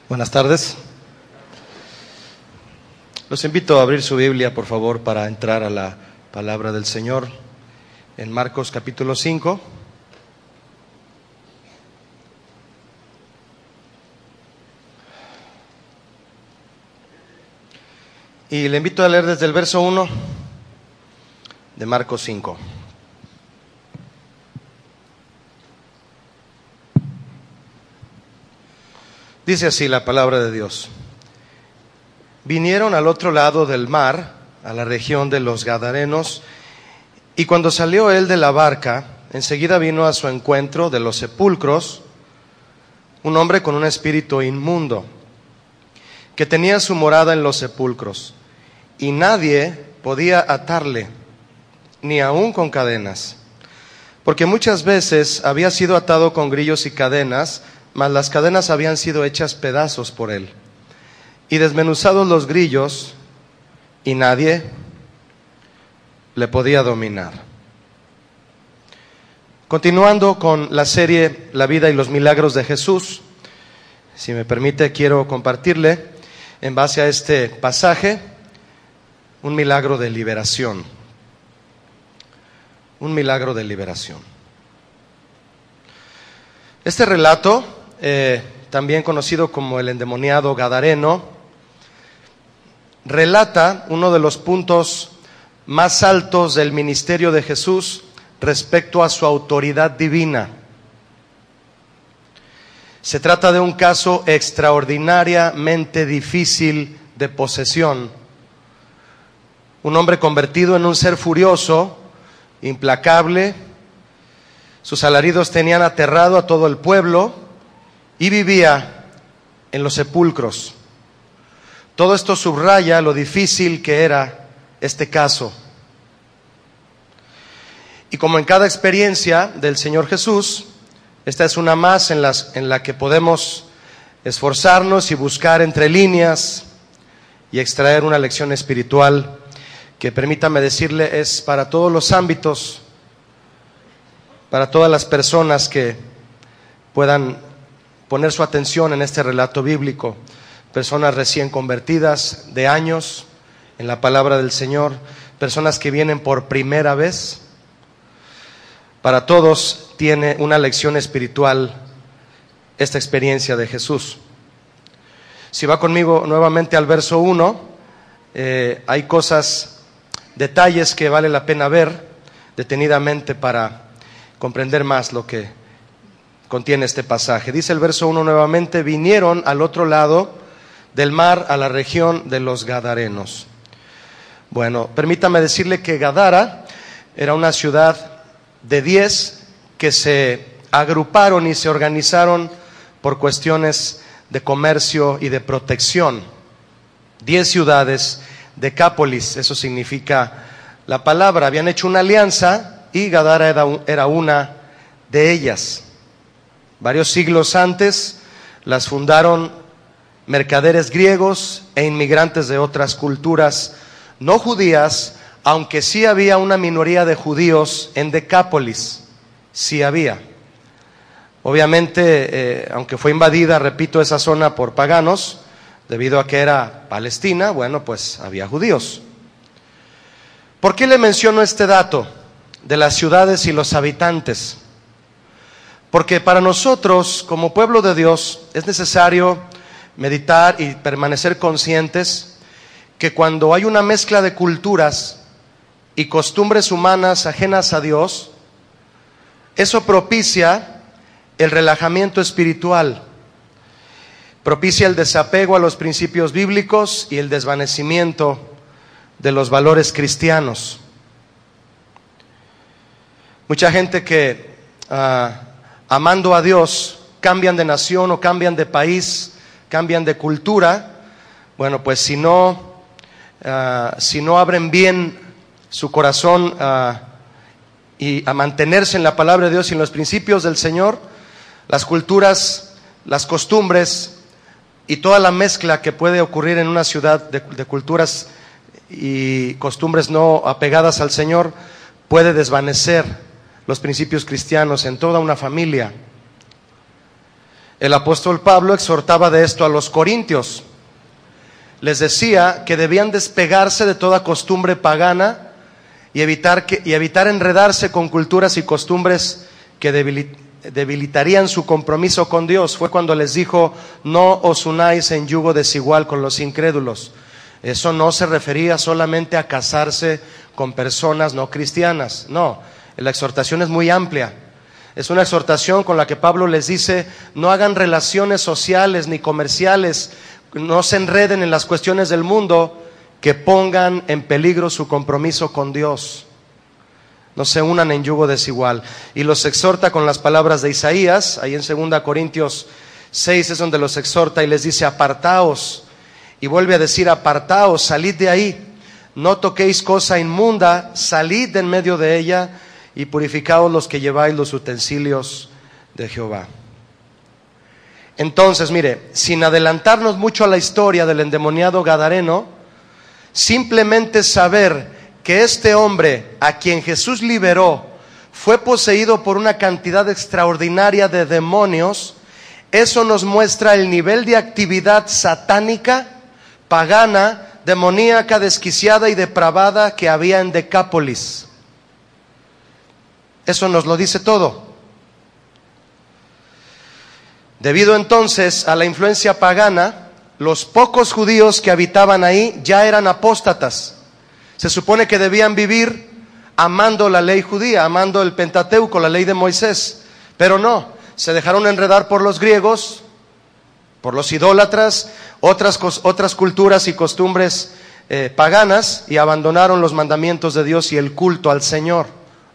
Buenas tardes. Los invito a abrir su Biblia, por favor, para entrar a la palabra del Señor en Marcos capítulo 5. Y le invito a leer desde el verso 1 de Marcos 5. Dice así la palabra de Dios. Vinieron al otro lado del mar, a la región de los Gadarenos, y cuando salió él de la barca, enseguida vino a su encuentro de los sepulcros un hombre con un espíritu inmundo, que tenía su morada en los sepulcros, y nadie podía atarle, ni aun con cadenas, porque muchas veces había sido atado con grillos y cadenas, mas las cadenas habían sido hechas pedazos por él, y desmenuzados los grillos, y nadie le podía dominar. Continuando con la serie La vida y los milagros de Jesús, si me permite, quiero compartirle, en base a este pasaje, un milagro de liberación. Un milagro de liberación. Este relato, también conocido como el endemoniado gadareno, relata uno de los puntos más altos del ministerio de Jesús respecto a su autoridad divina. Se trata de un caso extraordinariamente difícil de posesión. Un hombre convertido en un ser furioso, implacable. Sus alaridos tenían aterrado a todo el pueblo y vivía en los sepulcros. Todo esto subraya lo difícil que era este caso. Y como en cada experiencia del Señor Jesús, esta es una más en la que podemos esforzarnos y buscar entre líneas y extraer una lección espiritual que, permítame decirle, es para todos los ámbitos, para todas las personas que puedan poner su atención en este relato bíblico. Personas recién convertidas de años en la palabra del Señor, personas que vienen por primera vez. Para todos tiene una lección espiritual esta experiencia de Jesús. Si va conmigo nuevamente al verso 1, hay cosas, detalles que vale la pena ver detenidamente para comprender más lo que contiene este pasaje. Dice el verso 1 nuevamente: vinieron al otro lado del mar, a la región de los Gadarenos. Bueno, permítame decirle que Gadara era una ciudad de 10 que se agruparon y se organizaron por cuestiones de comercio y de protección. 10 ciudades, Decápolis, eso significa la palabra. Habían hecho una alianza y Gadara era una de ellas. Varios siglos antes las fundaron mercaderes griegos e inmigrantes de otras culturas no judías, aunque sí había una minoría de judíos en Decápolis, sí había. Obviamente, aunque fue invadida, repito, esa zona por paganos, debido a que era Palestina, bueno, pues había judíos. ¿Por qué le menciono este dato de las ciudades y los habitantes? Porque para nosotros, como pueblo de Dios, es necesario meditar y permanecer conscientes que cuando hay una mezcla de culturas y costumbres humanas ajenas a Dios, eso propicia el relajamiento espiritual, propicia el desapego a los principios bíblicos y el desvanecimiento de los valores cristianos. Mucha gente que amando a Dios cambian de nación o cambian de país, cambian de cultura. Bueno, pues si no abren bien su corazón y a mantenerse en la palabra de Dios y en los principios del Señor, las culturas, las costumbres y toda la mezcla que puede ocurrir en una ciudad de culturas y costumbres no apegadas al Señor puede desvanecer los principios cristianos en toda una familia. El apóstol Pablo exhortaba de esto a los corintios. Les decía que debían despegarse de toda costumbre pagana y evitar enredarse con culturas y costumbres que debilitarían su compromiso con Dios. Fue cuando les dijo: no os unáis en yugo desigual con los incrédulos. Eso no se refería solamente a casarse con personas no cristianas. No, la exhortación es muy amplia. Es una exhortación con la que Pablo les dice: no hagan relaciones sociales ni comerciales, no se enreden en las cuestiones del mundo que pongan en peligro su compromiso con Dios. No se unan en yugo desigual. Y los exhorta con las palabras de Isaías. Ahí en 2 Corintios 6 es donde los exhorta y les dice: apartaos. Y vuelve a decir: apartaos, salid de ahí, no toquéis cosa inmunda, salid de en medio de ella y purificaos los que lleváis los utensilios de Jehová. Entonces, mire, sin adelantarnos mucho a la historia del endemoniado gadareno, simplemente saber que este hombre a quien Jesús liberó fue poseído por una cantidad extraordinaria de demonios, eso nos muestra el nivel de actividad satánica, pagana, demoníaca, desquiciada y depravada que había en Decápolis. Eso nos lo dice todo. Debido entonces a la influencia pagana, los pocos judíos que habitaban ahí ya eran apóstatas. Se supone que debían vivir amando la ley judía, amando el Pentateuco, la ley de Moisés, pero no, se dejaron enredar por los griegos, por los idólatras, otras culturas y costumbres paganas, y abandonaron los mandamientos de Dios y el culto al Señor,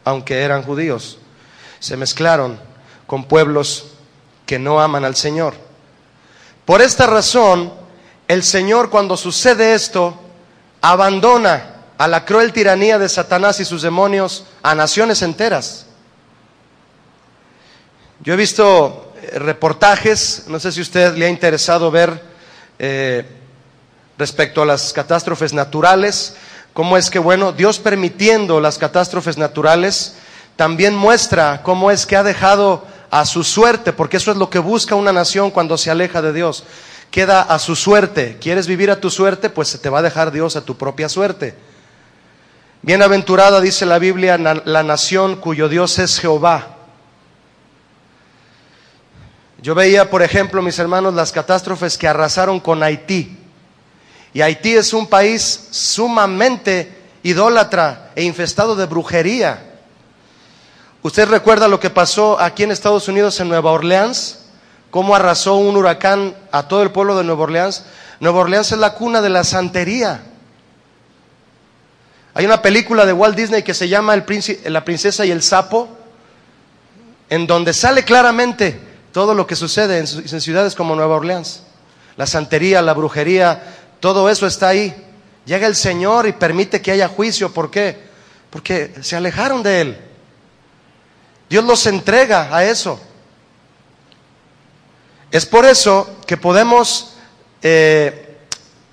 aunque eran judíos. Se mezclaron con pueblos que no aman al Señor. Por esta razón, el Señor, cuando sucede esto, abandona a la cruel tiranía de Satanás y sus demonios a naciones enteras. Yo he visto reportajes, no sé si a usted le ha interesado ver respecto a las catástrofes naturales, cómo es que, bueno, Dios permitiendo las catástrofes naturales, también muestra cómo es que ha dejado a su suerte, porque eso es lo que busca una nación cuando se aleja de Dios. Queda a su suerte. ¿Quieres vivir a tu suerte? Pues se te va a dejar Dios a tu propia suerte. Bienaventurada, dice la Biblia, la nación cuyo Dios es Jehová. Yo veía, por ejemplo, mis hermanos, las catástrofes que arrasaron con Haití. Y Haití es un país sumamente idólatra e infestado de brujería. ¿Usted recuerda lo que pasó aquí en Estados Unidos, en Nueva Orleans? ¿Cómo arrasó un huracán a todo el pueblo de Nueva Orleans? Nueva Orleans es la cuna de la santería. Hay una película de Walt Disney que se llama La princesa y el sapo, en donde sale claramente todo lo que sucede en ciudades como Nueva Orleans. La santería, la brujería, todo eso está ahí. Llega el Señor y permite que haya juicio. ¿Por qué? Porque se alejaron de Él. Dios los entrega a eso. Es por eso que podemos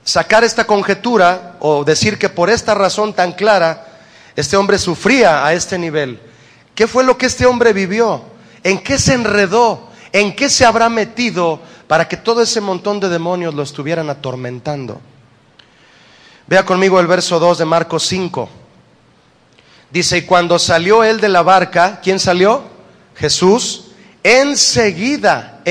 sacar esta conjetura o decir que por esta razón tan clara este hombre sufría a este nivel. ¿Qué fue lo que este hombre vivió? ¿En qué se enredó? ¿En qué se habrá metido para que todo ese montón de demonios lo estuvieran atormentando? Vea conmigo el verso 2 de Marcos 5. Dice: y cuando salió él de la barca, ¿quién salió? Jesús. Enseguida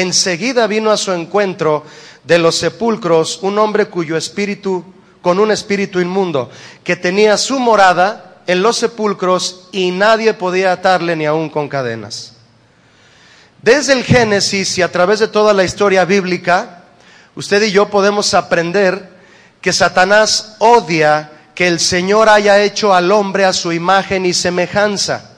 vino a su encuentro de los sepulcros un hombre con un espíritu inmundo, que tenía su morada en los sepulcros y nadie podía atarle ni aun con cadenas. Desde el Génesis y a través de toda la historia bíblica, usted y yo podemos aprender que Satanás odia que el Señor haya hecho al hombre a su imagen y semejanza,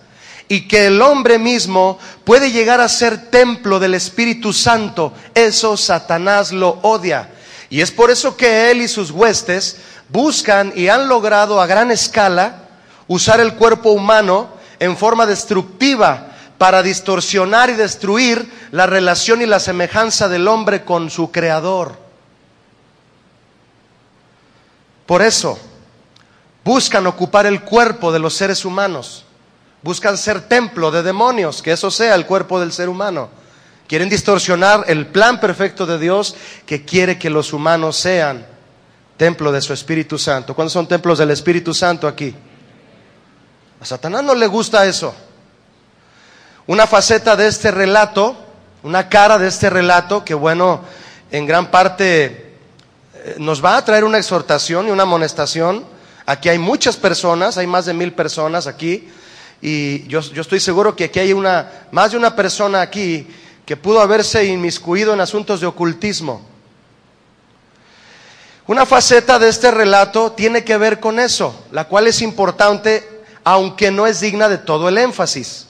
y que el hombre mismo puede llegar a ser templo del Espíritu Santo. Eso Satanás lo odia, y es por eso que él y sus huestes buscan y han logrado a gran escala usar el cuerpo humano en forma destructiva para distorsionar y destruir la relación y la semejanza del hombre con su Creador. Por eso buscan ocupar el cuerpo de los seres humanos, buscan ser templo de demonios, que eso sea el cuerpo del ser humano, Quieren distorsionar el plan perfecto de Dios, que quiere que los humanos sean templo de su Espíritu Santo. ¿Cuántos son templos del Espíritu Santo aquí? A Satanás no le gusta eso. Una faceta de este relato, una cara de este relato, que bueno, en gran parte nos va a traer una exhortación y una amonestación. Aquí hay muchas personas, hay más de 1000 personas aquí, y yo estoy seguro que aquí hay más de una persona aquí que pudo haberse inmiscuido en asuntos de ocultismo. Una faceta de este relato tiene que ver con eso, la cual es importante, aunque no es digna de todo el énfasis.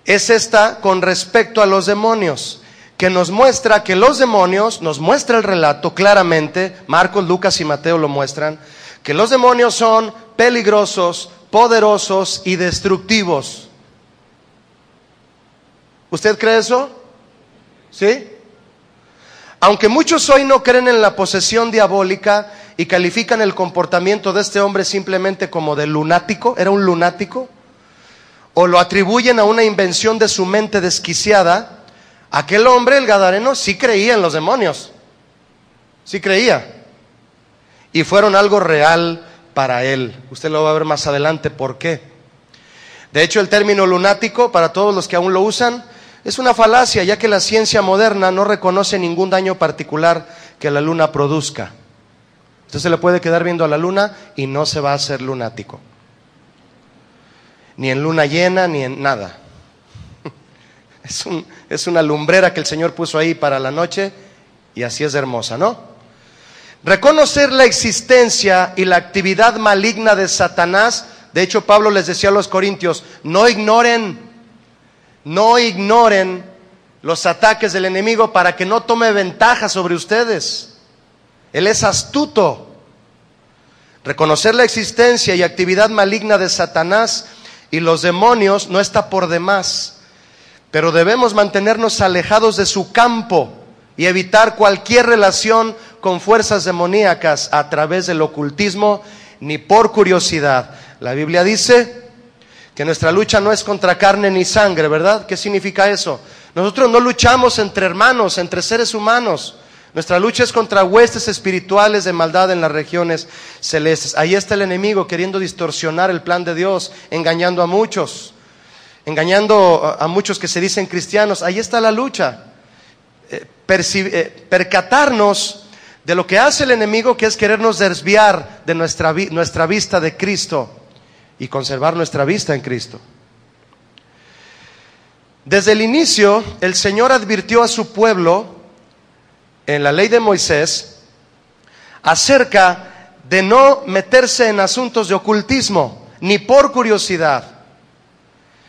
Es esta con respecto a los demonios, que nos muestra que los demonios, nos muestra el relato claramente, Marcos, Lucas y Mateo lo muestran, que los demonios son peligrosos, poderosos y destructivos. ¿Usted cree eso? ¿Sí? Aunque muchos hoy no creen en la posesión diabólica y califican el comportamiento de este hombre simplemente como de lunático, era un lunático, o lo atribuyen a una invención de su mente desquiciada, aquel hombre, el gadareno, sí creía en los demonios, sí creía, y fueron algo real para él. Usted lo va a ver más adelante por qué. De hecho, el término lunático, para todos los que aún lo usan, es una falacia, ya que la ciencia moderna no reconoce ningún daño particular que la luna produzca. Usted se le puede quedar viendo a la luna y no se va a hacer lunático, ni en luna llena, ni en nada. Es una lumbrera que el Señor puso ahí para la noche, y así es hermosa, ¿no? Reconocer la existencia y la actividad maligna de Satanás. De hecho, Pablo les decía a los corintios, no ignoren los ataques del enemigo para que no tome ventaja sobre ustedes. Él es astuto. Reconocer la existencia y actividad maligna de Satanás y los demonios no está por demás, pero debemos mantenernos alejados de su campo y evitar cualquier relación con fuerzas demoníacas a través del ocultismo, ni por curiosidad. La Biblia dice que nuestra lucha no es contra carne ni sangre, ¿verdad? ¿Qué significa eso? Nosotros no luchamos entre hermanos, entre seres humanos. Nuestra lucha es contra huestes espirituales de maldad en las regiones celestes. Ahí está el enemigo queriendo distorsionar el plan de Dios, engañando a muchos que se dicen cristianos. Ahí está la lucha. Percatarnos de lo que hace el enemigo, que es querernos desviar de nuestra vista de Cristo y conservar nuestra vista en Cristo. Desde el inicio, el Señor advirtió a su pueblo en la ley de Moisés acerca de no meterse en asuntos de ocultismo, ni por curiosidad.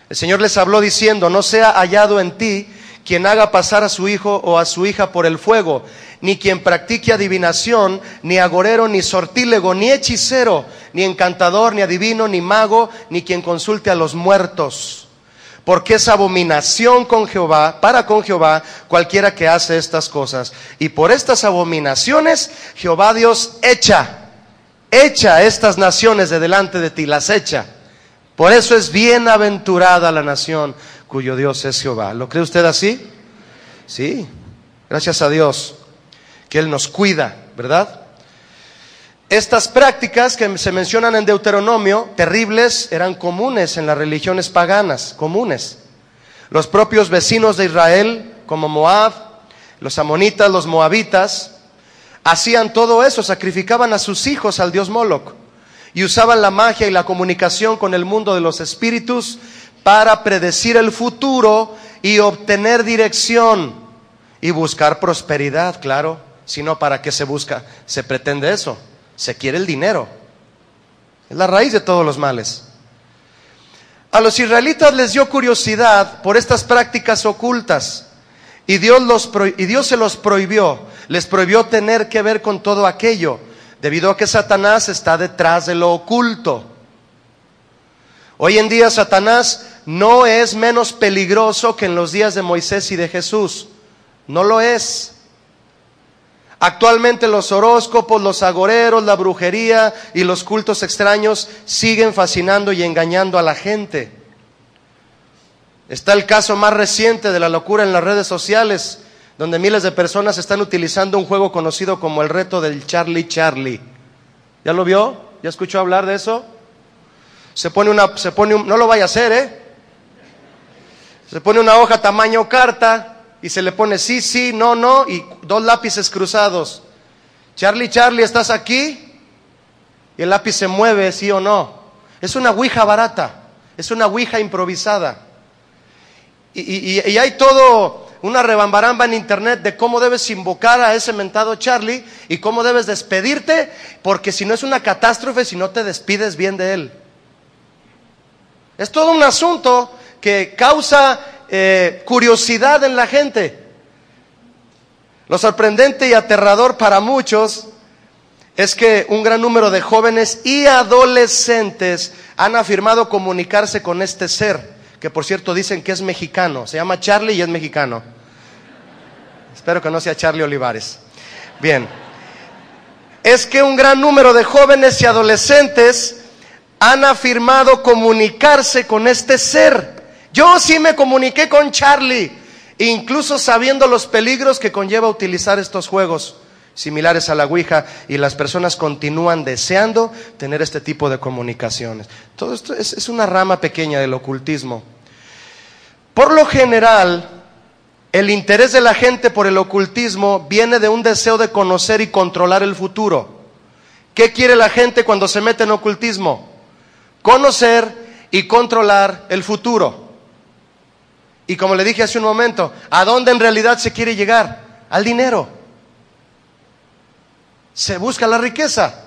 El Señor les habló diciendo, no sea hallado en ti quien haga pasar a su hijo o a su hija por el fuego, ni quien practique adivinación, ni agorero, ni sortílego, ni hechicero, ni encantador, ni adivino, ni mago, ni quien consulte a los muertos. Porque es abominación para con Jehová cualquiera que hace estas cosas. Y por estas abominaciones Jehová Dios echa estas naciones de delante de ti, las echa. Por eso es bienaventurada la nación cuyo Dios es Jehová. ¿Lo cree usted así? Sí, gracias a Dios que Él nos cuida, ¿verdad? Estas prácticas que se mencionan en Deuteronomio, terribles, eran comunes en las religiones paganas, comunes. Los propios vecinos de Israel, como Moab, los amonitas, los moabitas, hacían todo eso, sacrificaban a sus hijos al dios Moloc y usaban la magia y la comunicación con el mundo de los espíritus para predecir el futuro y obtener dirección y buscar prosperidad. Claro, si no, ¿para qué se pretende eso? Se quiere el dinero. Es la raíz de todos los males. A los israelitas les dio curiosidad por estas prácticas ocultas y Dios se los prohibió. Les prohibió tener que ver con todo aquello, debido a que Satanás está detrás de lo oculto. Hoy en día Satanás no es menos peligroso que en los días de Moisés y de Jesús. No lo es. Actualmente los horóscopos, los agoreros, la brujería y los cultos extraños siguen fascinando y engañando a la gente. Está el caso más reciente de la locura en las redes sociales, donde miles de personas están utilizando un juego conocido como el reto del Charlie Charlie. ¿Ya lo vio? ¿Ya escuchó hablar de eso? No lo vaya a hacer, Se pone una hoja tamaño carta y se le pone sí, sí, no, no y 2 lápices cruzados. Charlie, Charlie, ¿estás aquí? Y el lápiz se mueve, sí o no. Es una ouija barata, es una ouija improvisada. Y hay todo una rebambaramba en internet de cómo debes invocar a ese mentado Charlie y cómo debes despedirte, porque si no es una catástrofe si no te despides bien de él. Es todo un asunto que causa curiosidad en la gente. Lo sorprendente y aterrador para muchos es que un gran número de jóvenes y adolescentes han afirmado comunicarse con este ser, que por cierto dicen que es mexicano. Se llama Charlie y es mexicano. Espero que no sea Charlie Olivares. Bien. Es que un gran número de jóvenes y adolescentes han afirmado comunicarse con este ser. Yo sí me comuniqué con Charlie, incluso sabiendo los peligros que conlleva utilizar estos juegos similares a la ouija, y las personas continúan deseando tener este tipo de comunicaciones. Todo esto es una rama pequeña del ocultismo. Por lo general, el interés de la gente por el ocultismo viene de un deseo de conocer y controlar el futuro. ¿Qué quiere la gente cuando se mete en ocultismo? Conocer y controlar el futuro. Y como le dije hace un momento, ¿a dónde en realidad se quiere llegar? Al dinero. Se busca la riqueza.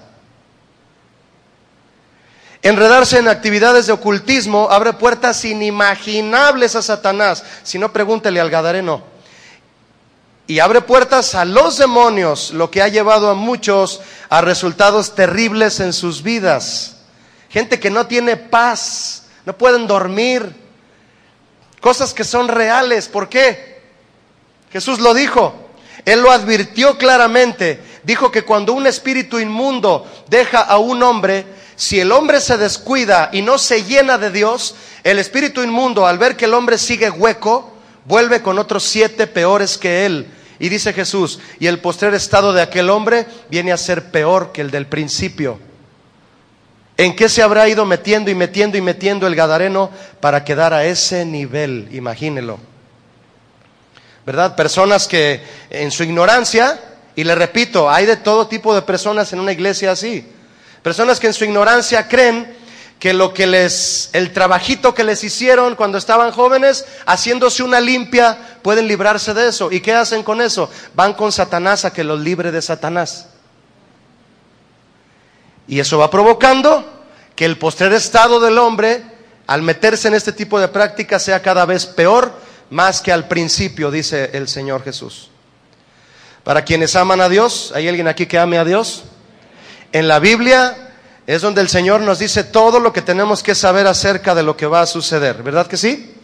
Enredarse en actividades de ocultismo abre puertas inimaginables a Satanás. Si no, pregúntele al Gadareno. Y abre puertas a los demonios, lo que ha llevado a muchos a resultados terribles en sus vidas. Gente que no tiene paz, no pueden dormir. Cosas que son reales. ¿Por qué? Jesús lo dijo. Él lo advirtió claramente. Dijo que cuando un espíritu inmundo deja a un hombre, si el hombre se descuida y no se llena de Dios, el espíritu inmundo, al ver que el hombre sigue hueco, vuelve con otros 7 peores que él. Y dice Jesús, y el postrer estado de aquel hombre viene a ser peor que el del principio. ¿En qué se habrá ido metiendo y metiendo y metiendo el Gadareno para quedar a ese nivel? Imagínelo. ¿Verdad? Personas que en su ignorancia, y le repito, hay de todo tipo de personas en una iglesia así. Personas que en su ignorancia creen que el trabajito que les hicieron cuando estaban jóvenes, haciéndose una limpia, pueden librarse de eso. ¿Y qué hacen con eso? Van con Satanás a que los libre de Satanás. Y eso va provocando que el postrer estado del hombre, al meterse en este tipo de prácticas, sea cada vez peor, más que al principio, dice el Señor Jesús. Para quienes aman a Dios, ¿hay alguien aquí que ame a Dios? En la Biblia es donde el Señor nos dice todo lo que tenemos que saber acerca de lo que va a suceder, ¿verdad que sí?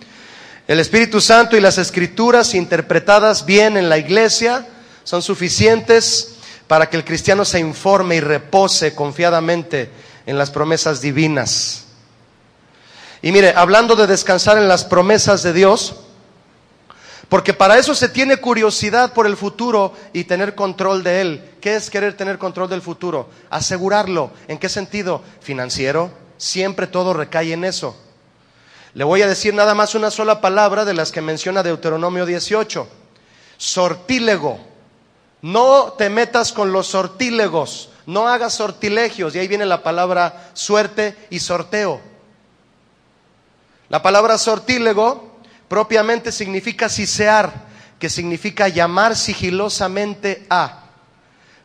El Espíritu Santo y las Escrituras interpretadas bien en la iglesia son suficientes para que el cristiano se informe y repose confiadamente en las promesas divinas. Y mire, hablando de descansar en las promesas de Dios, porque para eso se tiene curiosidad por el futuro y tener control de él. ¿Qué es querer tener control del futuro? Asegurarlo. ¿En qué sentido? Financiero. Siempre todo recae en eso. Le voy a decir nada más una sola palabra de las que menciona Deuteronomio 18. Sortílego. No te metas con los sortílegos, no hagas sortilegios. Y ahí viene la palabra suerte y sorteo. La palabra sortílego propiamente significa sisear, que significa llamar sigilosamente a.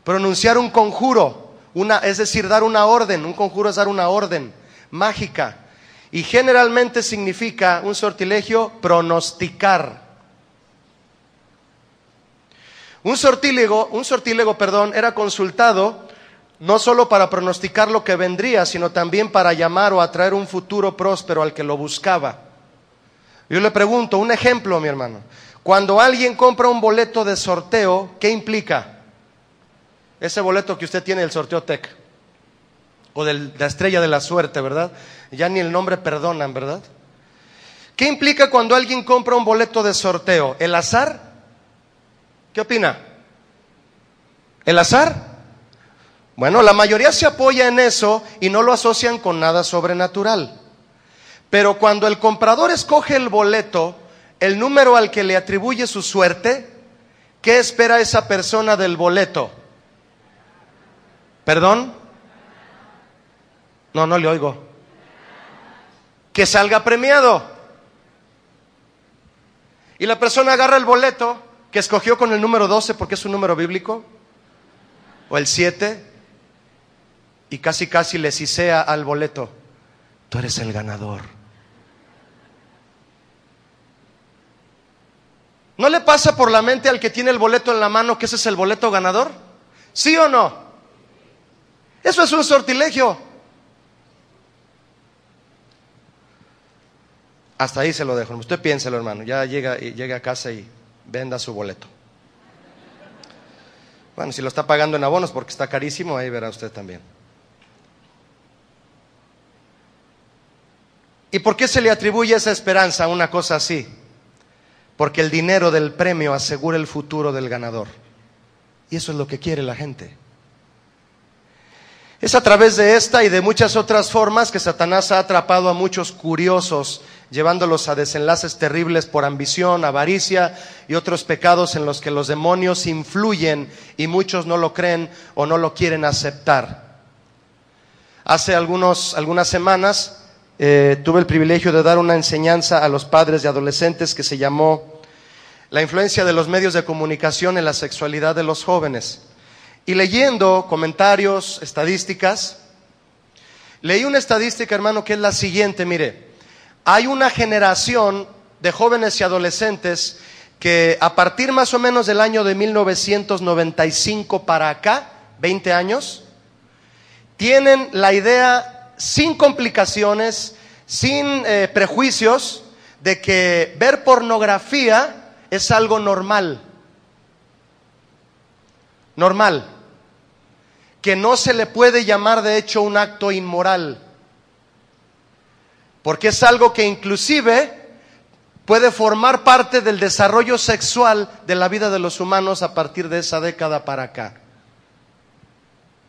Pronunciar un conjuro, es decir, dar una orden. Un conjuro es dar una orden mágica. Y generalmente significa un sortilegio, pronosticar. Un sortílego, era consultado no solo para pronosticar lo que vendría, sino también para llamar o atraer un futuro próspero al que lo buscaba. Yo le pregunto, un ejemplo, mi hermano. Cuando alguien compra un boleto de sorteo, ¿qué implica? Ese boleto que usted tiene del sorteo TEC, o de la estrella de la suerte, ¿verdad? Ya ni el nombre perdonan, ¿verdad? ¿Qué implica cuando alguien compra un boleto de sorteo? ¿El azar? ¿Qué opina? ¿El azar? Bueno, la mayoría se apoya en eso y no lo asocian con nada sobrenatural. Pero cuando el comprador escoge el boleto, el número al que le atribuye su suerte, ¿qué espera esa persona del boleto? ¿Perdón? No le oigo. Que salga premiado. Y la persona agarra el boleto que escogió con el número 12 porque es un número bíblico, o el 7, y casi le sisea al boleto: tú eres el ganador. ¿No le pasa por la mente al que tiene el boleto en la mano que ese es el boleto ganador? ¿Sí o no? Eso es un sortilegio. Hasta ahí se lo dejo. Usted piénselo, hermano. Ya llega a casa y venda su boleto. Bueno, si lo está pagando en abonos porque está carísimo, ahí verá usted también. ¿Y por qué se le atribuye esa esperanza a una cosa así? Porque el dinero del premio asegura el futuro del ganador. Y eso es lo que quiere la gente. Es a través de esta y de muchas otras formas que Satanás ha atrapado a muchos curiosos, llevándolos a desenlaces terribles por ambición, avaricia y otros pecados en los que los demonios influyen y muchos no lo creen o no lo quieren aceptar. Hace algunas semanas tuve el privilegio de dar una enseñanza a los padres de adolescentes que se llamó La influencia de los medios de comunicación en la sexualidad de los jóvenes. Y leyendo comentarios, estadísticas, leí una estadística, hermano, que es la siguiente: mire, hay una generación de jóvenes y adolescentes que a partir más o menos del año de 1995 para acá, 20 años, tienen la idea sin complicaciones, sin prejuicios, de que ver pornografía es algo normal. Normal. Que no se le puede llamar de hecho un acto inmoral. Porque es algo que inclusive puede formar parte del desarrollo sexual de la vida de los humanos a partir de esa década para acá.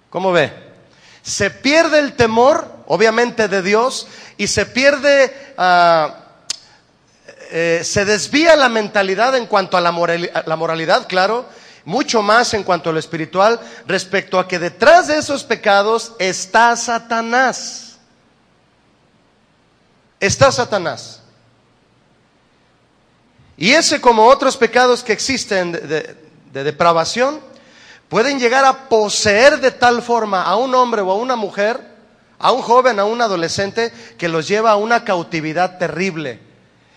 ¿Cómo ve? Se pierde el temor, obviamente, de Dios, y se pierde, se desvía la mentalidad en cuanto a la moralidad, claro, mucho más en cuanto a lo espiritual, respecto a que detrás de esos pecados está Satanás. Está Satanás. Y ese, como otros pecados que existen de depravación, pueden llegar a poseer de tal forma a un hombre o a una mujer, a un joven, a un adolescente, que los lleva a una cautividad terrible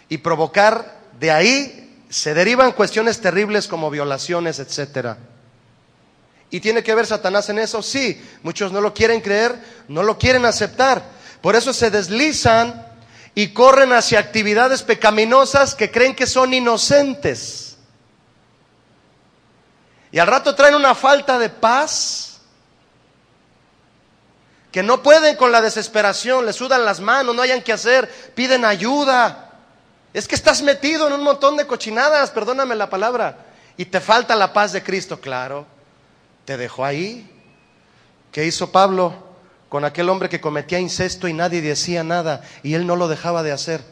y provocar, de ahí se derivan cuestiones terribles como violaciones, etcétera. ¿Y tiene que ver Satanás en eso? Sí, muchos no lo quieren creer, no lo quieren aceptar. Por eso se deslizan y corren hacia actividades pecaminosas que creen que son inocentes. Y al rato traen una falta de paz, que no pueden con la desesperación, les sudan las manos, no hayan qué hacer, piden ayuda. Es que estás metido en un montón de cochinadas, perdóname la palabra, y te falta la paz de Cristo. Claro, te dejó ahí. ¿Qué hizo Pablo con aquel hombre que cometía incesto y nadie decía nada y él no lo dejaba de hacer?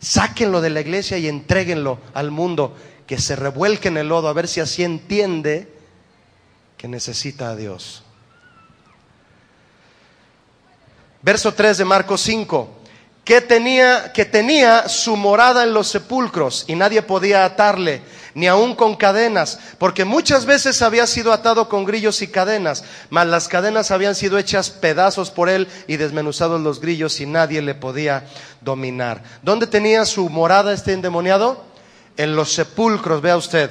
Sáquenlo de la iglesia y entréguenlo al mundo, que se revuelque en el lodo, a ver si así entiende que necesita a Dios. Verso 3 de Marcos 5. Que tenía su morada en los sepulcros y nadie podía atarle, ni aun con cadenas, porque muchas veces había sido atado con grillos y cadenas, mas las cadenas habían sido hechas pedazos por él y desmenuzados los grillos y nadie le podía dominar. ¿Dónde tenía su morada este endemoniado? En los sepulcros, vea usted.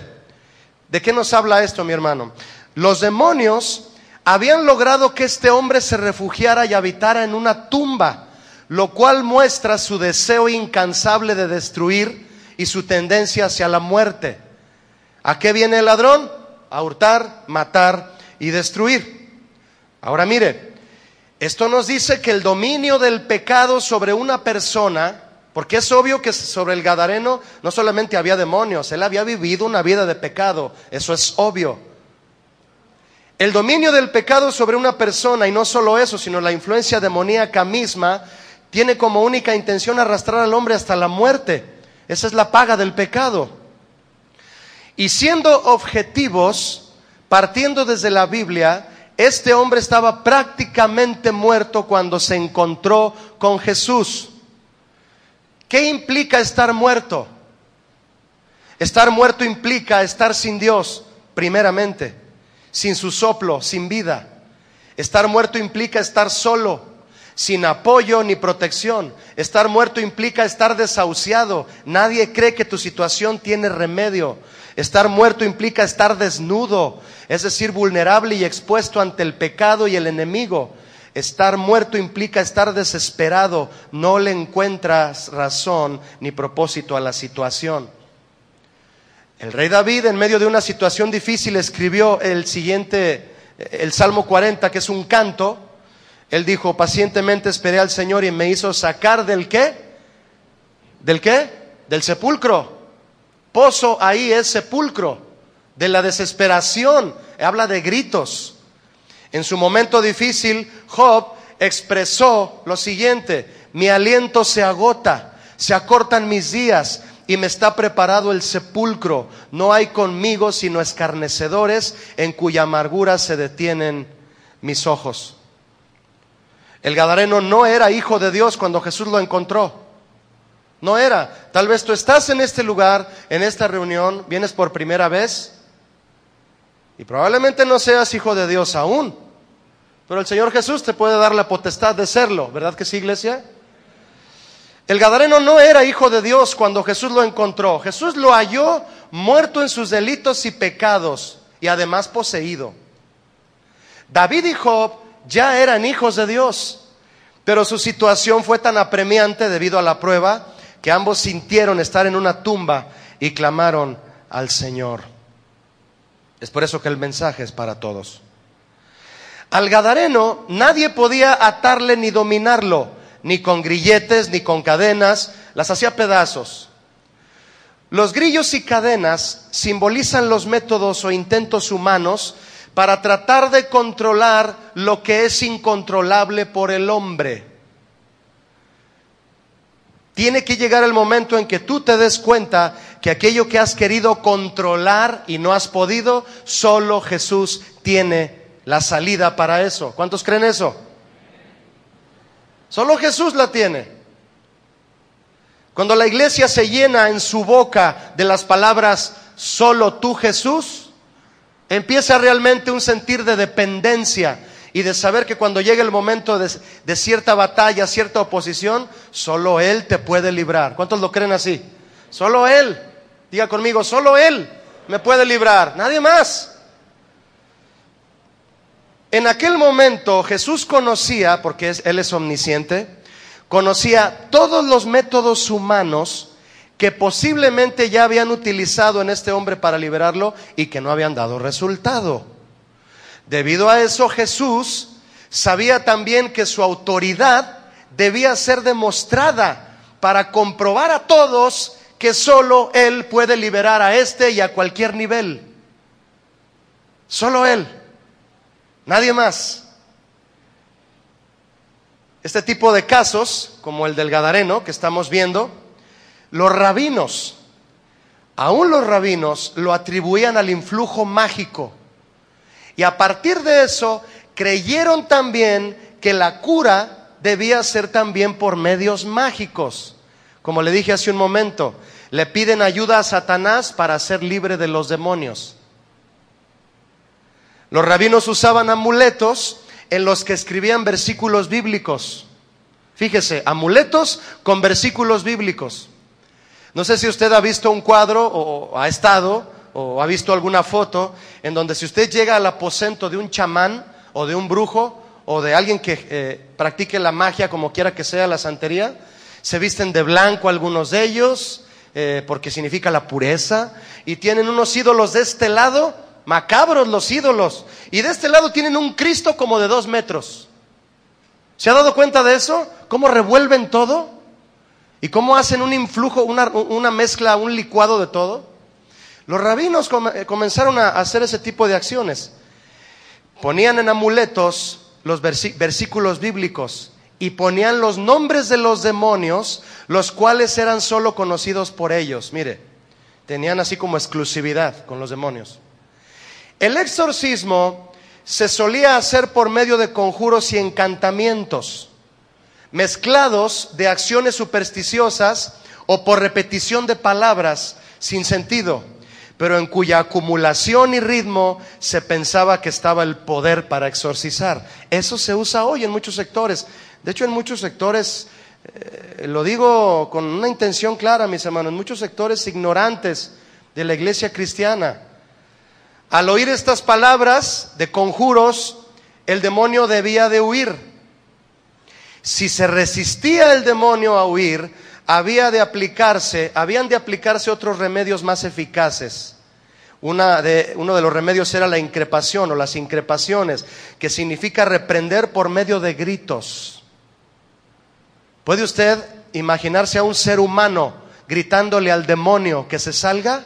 ¿De qué nos habla esto, mi hermano? Los demonios habían logrado que este hombre se refugiara y habitara en una tumba, lo cual muestra su deseo incansable de destruir y su tendencia hacia la muerte. ¿A qué viene el ladrón? A hurtar, matar y destruir. Ahora mire, esto nos dice que el dominio del pecado sobre una persona, Porque es obvio que sobre el gadareno no solamente había demonios, él había vivido una vida de pecado, eso es obvio. El dominio del pecado sobre una persona, y no solo eso, sino la influencia demoníaca misma, tiene como única intención arrastrar al hombre hasta la muerte. Esa es la paga del pecado. Y siendo objetivos, partiendo desde la Biblia, este hombre estaba prácticamente muerto cuando se encontró con Jesús. ¿Qué implica estar muerto? Estar muerto implica estar sin Dios, primeramente, sin su soplo, sin vida. Estar muerto implica estar solo, sin apoyo ni protección. Estar muerto implica estar desahuciado. Nadie cree que tu situación tiene remedio. Estar muerto implica estar desnudo, es decir, vulnerable y expuesto ante el pecado y el enemigo. Estar muerto implica estar desesperado, no le encuentras razón ni propósito a la situación. El rey David, en medio de una situación difícil, escribió el Salmo 40, que es un canto. Él dijo: pacientemente esperé al Señor y me hizo sacar ¿del qué? ¿Del qué? Del sepulcro. Pozo ahí es sepulcro, de la desesperación, habla de gritos. En su momento difícil, Job expresó lo siguiente: mi aliento se agota, se acortan mis días y me está preparado el sepulcro. No hay conmigo sino escarnecedores, en cuya amargura se detienen mis ojos. El gadareno no era hijo de Dios cuando Jesús lo encontró. No era. Tal vez tú estás en este lugar, en esta reunión, vienes por primera vez y probablemente no seas hijo de Dios aún, pero el Señor Jesús te puede dar la potestad de serlo, ¿verdad que sí, iglesia? El gadareno no era hijo de Dios cuando Jesús lo encontró. Jesús lo halló muerto en sus delitos y pecados y además poseído. David y Job ya eran hijos de Dios, pero su situación fue tan apremiante debido a la prueba que ambos sintieron estar en una tumba y clamaron al Señor. Es por eso que el mensaje es para todos. Al gadareno nadie podía atarle ni dominarlo, ni con grilletes, ni con cadenas, las hacía pedazos. Los grillos y cadenas simbolizan los métodos o intentos humanos para tratar de controlar lo que es incontrolable por el hombre. Tiene que llegar el momento en que tú te des cuenta que aquello que has querido controlar y no has podido, solo Jesús tiene la salida para eso. ¿Cuántos creen eso? Solo Jesús la tiene. Cuando la iglesia se llena en su boca de las palabras solo tú Jesús, empieza realmente un sentir de dependencia y de saber que cuando llegue el momento de cierta batalla, cierta oposición, solo Él te puede librar. ¿Cuántos lo creen así? Solo Él. Diga conmigo, solo Él me puede librar, nadie más. En aquel momento Jesús conocía, porque Él es omnisciente, conocía todos los métodos humanos que posiblemente ya habían utilizado en este hombre para liberarlo y que no habían dado resultado. Debido a eso, Jesús sabía también que su autoridad debía ser demostrada para comprobar a todos que solo Él puede liberar a este y a cualquier nivel. Solo Él, nadie más. Este tipo de casos, como el del gadareno que estamos viendo, los rabinos, aún los rabinos, lo atribuían al influjo mágico. Y a partir de eso, creyeron también que la cura debía ser también por medios mágicos. Como le dije hace un momento, le piden ayuda a Satanás para ser libre de los demonios. Los rabinos usaban amuletos en los que escribían versículos bíblicos. Fíjese, amuletos con versículos bíblicos. No sé si usted ha visto un cuadro o ha estado o ha visto alguna foto en donde si usted llega al aposento de un chamán o de un brujo o de alguien que practique la magia, como quiera que sea, la santería, se visten de blanco algunos de ellos porque significa la pureza, y tienen unos ídolos de este lado, macabros los ídolos, y de este lado tienen un Cristo como de 2 metros. ¿Se ha dado cuenta de eso? ¿Cómo revuelven todo? ¿Y cómo hacen un influjo, una mezcla, un licuado de todo? Los rabinos comenzaron a hacer ese tipo de acciones. Ponían en amuletos los versículos bíblicos y ponían los nombres de los demonios, los cuales eran solo conocidos por ellos. Mire, tenían así como exclusividad con los demonios. El exorcismo se solía hacer por medio de conjuros y encantamientos, mezclados de acciones supersticiosas o por repetición de palabras sin sentido, pero en cuya acumulación y ritmo se pensaba que estaba el poder para exorcizar. Eso se usa hoy en muchos sectores. De hecho, en muchos sectores, lo digo con una intención clara, mis hermanos, en muchos sectores ignorantes de la iglesia cristiana, al oír estas palabras de conjuros, el demonio debía de huir. Si se resistía el demonio a huir, habían de aplicarse otros remedios más eficaces. Uno de los remedios era la increpación o las increpaciones, que significa reprender por medio de gritos. ¿Puede usted imaginarse a un ser humano gritándole al demonio que se salga?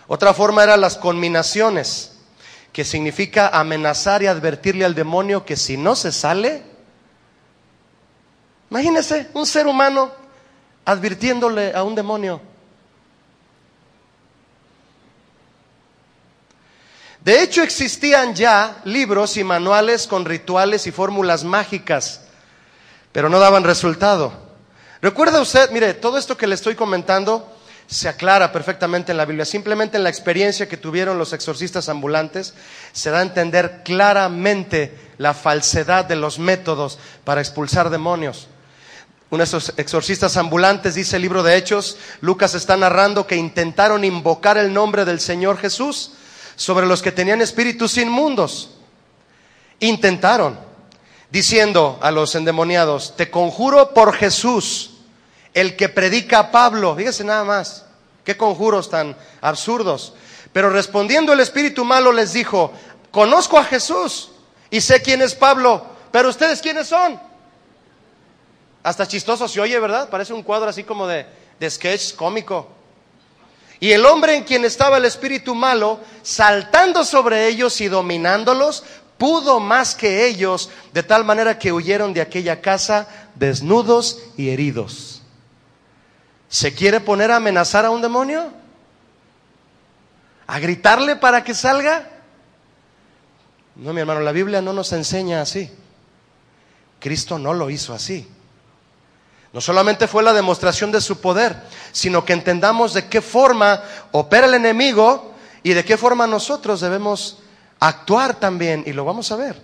Otra forma eran las conminaciones, que significa amenazar y advertirle al demonio que si no se sale. Imagínese un ser humano advirtiéndole a un demonio. De hecho, existían ya libros y manuales con rituales y fórmulas mágicas, pero no daban resultado. ¿Recuerda usted? Mire, todo esto que le estoy comentando se aclara perfectamente en la Biblia. Simplemente en la experiencia que tuvieron los exorcistas ambulantes se da a entender claramente la falsedad de los métodos para expulsar demonios. Uno de esos exorcistas ambulantes, dice el libro de Hechos, Lucas está narrando que intentaron invocar el nombre del Señor Jesús sobre los que tenían espíritus inmundos. Intentaron, diciendo a los endemoniados: te conjuro por Jesús, el que predica a Pablo. Fíjese nada más, qué conjuros tan absurdos. Pero respondiendo el espíritu malo les dijo: conozco a Jesús y sé quién es Pablo, pero ustedes ¿quiénes son? Hasta chistoso se oye, ¿verdad? Parece un cuadro así como de sketch cómico. Y el hombre en quien estaba el espíritu malo, saltando sobre ellos y dominándolos, pudo más que ellos, de tal manera que huyeron de aquella casa desnudos y heridos. ¿Se quiere poner a amenazar a un demonio? ¿A gritarle para que salga? No, mi hermano, la Biblia no nos enseña así. Cristo no lo hizo así. No solamente fue la demostración de su poder, sino que entendamos de qué forma opera el enemigo y de qué forma nosotros debemos actuar también, y lo vamos a ver.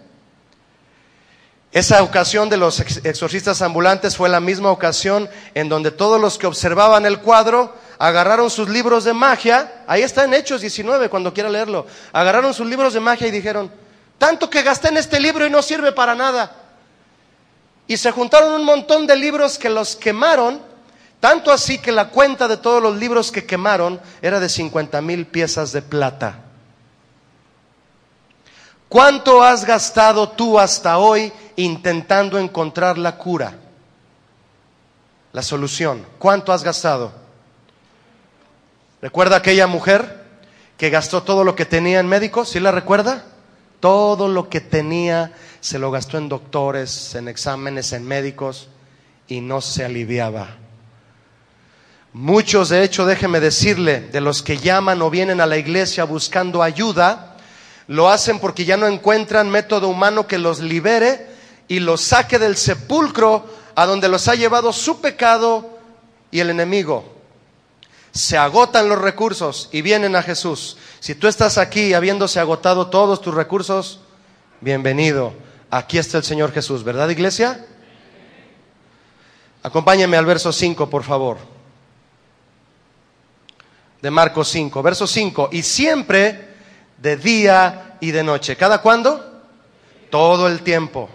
Esa ocasión de los exorcistas ambulantes fue la misma ocasión en donde todos los que observaban el cuadro agarraron sus libros de magia. Ahí está en Hechos 19, cuando quiera leerlo. Agarraron sus libros de magia y dijeron: tanto que gasté en este libro y no sirve para nada. Y se juntaron un montón de libros que los quemaron, tanto así que la cuenta de todos los libros que quemaron era de 50,000 piezas de plata. ¿Cuánto has gastado tú hasta hoy intentando encontrar la cura, la solución? ¿Cuánto has gastado? ¿Recuerda aquella mujer que gastó todo lo que tenía en médicos? ¿Sí la recuerda? Todo lo que tenía se lo gastó en doctores, en exámenes, en médicos, y no se aliviaba. Muchos, de hecho, déjeme decirle, de los que llaman o vienen a la iglesia buscando ayuda, lo hacen porque ya no encuentran método humano que los libere y los saque del sepulcro a donde los ha llevado su pecado y el enemigo. Se agotan los recursos y vienen a Jesús. Si tú estás aquí habiéndose agotado todos tus recursos, bienvenido. Aquí está el Señor Jesús, ¿verdad, iglesia? Acompáñenme al verso 5, por favor. De Marcos 5, verso 5. Y siempre de día y de noche. ¿Cada cuándo? Todo el tiempo.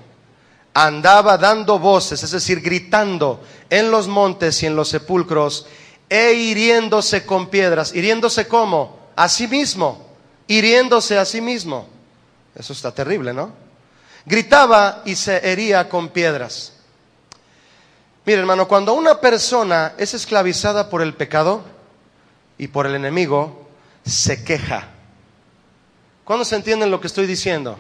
Andaba dando voces, es decir, gritando en los montes y en los sepulcros, e hiriéndose con piedras. ¿Hiriéndose cómo? A sí mismo. Hiriéndose a sí mismo. Eso está terrible, ¿no? Gritaba y se hería con piedras. Mire, hermano, cuando una persona es esclavizada por el pecado y por el enemigo, se queja. ¿Cuándo se entiende lo que estoy diciendo?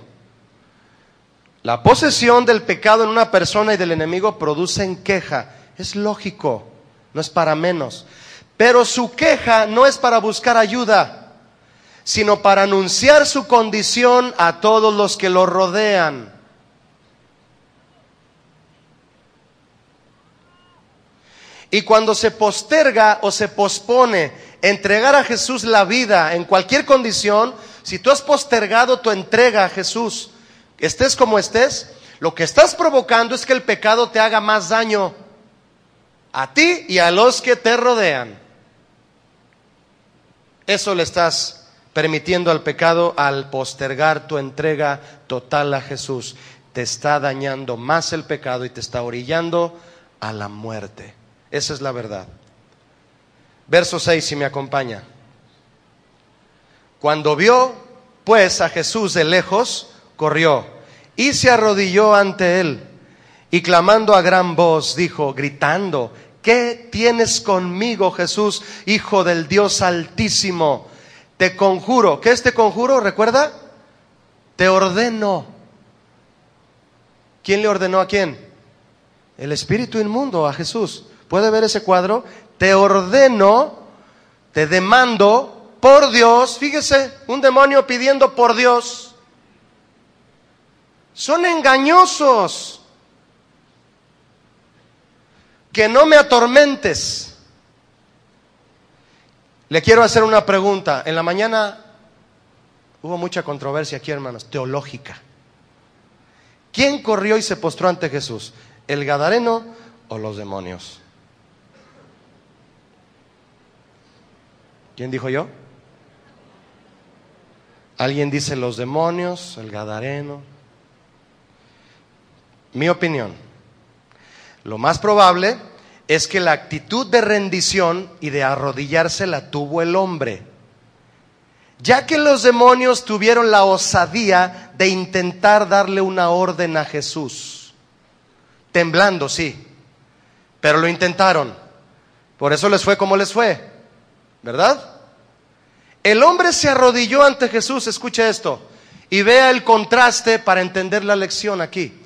La posesión del pecado en una persona y del enemigo producen queja. Es lógico, no es para menos. Pero su queja no es para buscar ayuda, sino para anunciar su condición a todos los que lo rodean. Y cuando se posterga o se pospone entregar a Jesús la vida en cualquier condición, si tú has postergado tu entrega a Jesús, estés como estés, lo que estás provocando es que el pecado te haga más daño a ti y a los que te rodean. Eso le estás permitiendo al pecado al postergar tu entrega total a Jesús. Te está dañando más el pecado y te está orillando a la muerte. Esa es la verdad. Verso 6, si me acompaña. Cuando vio pues a Jesús de lejos, corrió y se arrodilló ante él, y clamando a gran voz dijo, gritando, ¿qué tienes conmigo, Jesús, Hijo del Dios Altísimo? Te conjuro. ¿Qué es te conjuro? ¿Recuerda? Te ordeno. ¿Quién le ordenó a quién? El espíritu inmundo, a Jesús. ¿Puede ver ese cuadro? Te ordeno, te demando, por Dios. Fíjese, un demonio pidiendo por Dios. Son engañosos. Que no me atormentes. Le quiero hacer una pregunta. En la mañana hubo mucha controversia aquí, hermanos, teológica. ¿Quién corrió y se postró ante Jesús? ¿El gadareno o los demonios? ¿Quién dijo yo? ¿Alguien dice los demonios, el gadareno? Mi opinión, lo más probable es que la actitud de rendición y de arrodillarse la tuvo el hombre, ya que los demonios tuvieron la osadía de intentar darle una orden a Jesús, temblando, sí, pero lo intentaron. Por eso les fue como les fue, ¿verdad? El hombre se arrodilló ante Jesús, escuche esto, y vea el contraste para entender la lección aquí.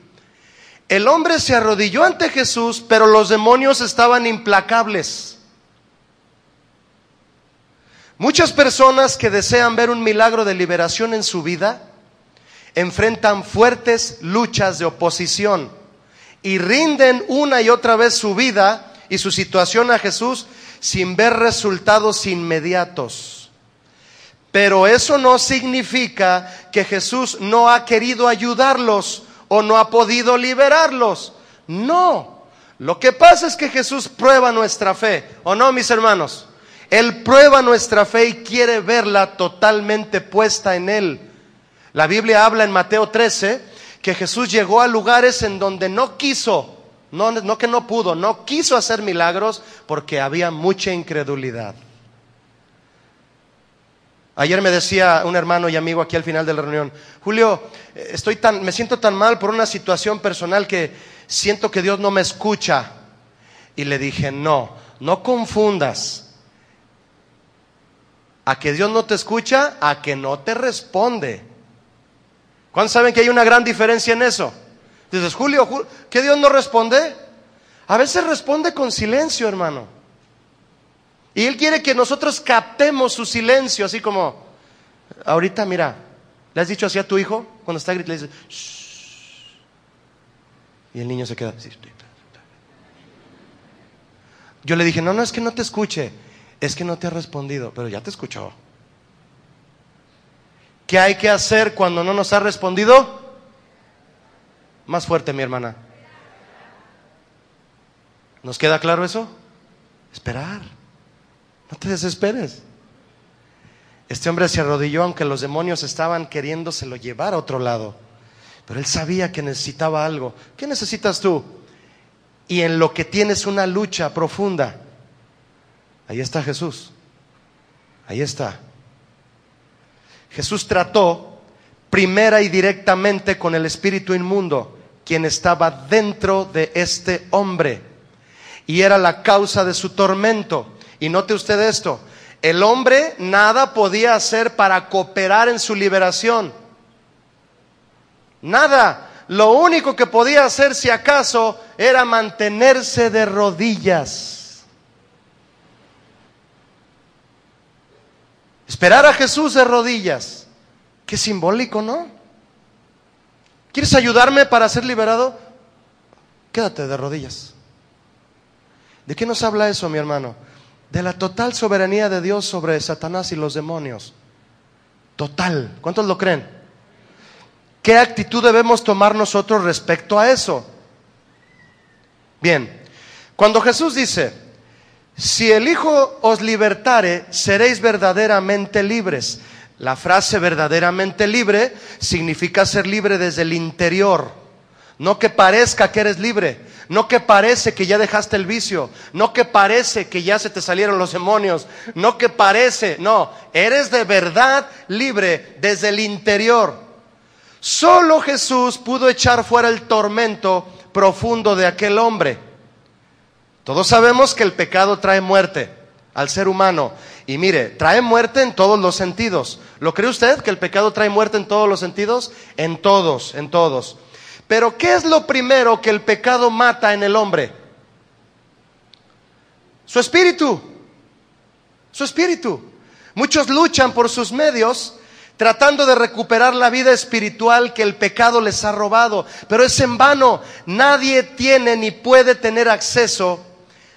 El hombre se arrodilló ante Jesús, pero los demonios estaban implacables. Muchas personas que desean ver un milagro de liberación en su vida enfrentan fuertes luchas de oposición y rinden una y otra vez su vida y su situación a Jesús sin ver resultados inmediatos. Pero eso no significa que Jesús no ha querido ayudarlos o no ha podido liberarlos. No, lo que pasa es que Jesús prueba nuestra fe, ¿o no, mis hermanos? Él prueba nuestra fe y quiere verla totalmente puesta en Él. La Biblia habla en Mateo 13 que Jesús llegó a lugares en donde no quiso, no que no pudo, no quiso hacer milagros porque había mucha incredulidad. Ayer me decía un hermano y amigo aquí al final de la reunión, Julio, me siento tan mal por una situación personal que siento que Dios no me escucha. Y le dije, no confundas a que Dios no te escucha, a que no te responde. ¿Cuántos saben que hay una gran diferencia en eso? Dices, Julio, ¿que Dios no responde? A veces responde con silencio, hermano. Y Él quiere que nosotros captemos su silencio, así como, ahorita mira, ¿le has dicho así a tu hijo? Cuando está gritando, le dices, shh. Y el niño se queda así. Yo le dije, no, es que no te escuche, es que no te ha respondido, pero ya te escuchó. ¿Qué hay que hacer cuando no nos ha respondido? Más fuerte, mi hermana. ¿Nos queda claro eso? Esperar. No te desesperes. Este hombre se arrodilló aunque los demonios estaban queriéndoselo llevar a otro lado. Pero él sabía que necesitaba algo. ¿Qué necesitas tú? Y en lo que tienes una lucha profunda, ahí está Jesús. Ahí está. Jesús trató, primera y directamente con el espíritu inmundo, quien estaba dentro de este hombre, y era la causa de su tormento. Y note usted esto: el hombre nada podía hacer para cooperar en su liberación. Nada. Lo único que podía hacer, si acaso, era mantenerse de rodillas. Esperar a Jesús de rodillas. Qué simbólico, ¿no? ¿Quieres ayudarme para ser liberado? Quédate de rodillas. ¿De qué nos habla eso, mi hermano? De la total soberanía de Dios sobre Satanás y los demonios. Total. ¿Cuántos lo creen? ¿Qué actitud debemos tomar nosotros respecto a eso? Bien, cuando Jesús dice: si el Hijo os libertare, seréis verdaderamente libres. La frase verdaderamente libre significa ser libre desde el interior. No que parezca que eres libre, no que parece que ya dejaste el vicio, no que parece que ya se te salieron los demonios, no que parece, no, eres de verdad libre desde el interior. Solo Jesús pudo echar fuera el tormento profundo de aquel hombre. Todos sabemos que el pecado trae muerte al ser humano. Y mire, trae muerte en todos los sentidos. ¿Lo cree usted que el pecado trae muerte en todos los sentidos? En todos, en todos. Pero ¿qué es lo primero que el pecado mata en el hombre? Su espíritu. Su espíritu. Muchos luchan por sus medios, tratando de recuperar la vida espiritual que el pecado les ha robado. Pero es en vano. Nadie tiene ni puede tener acceso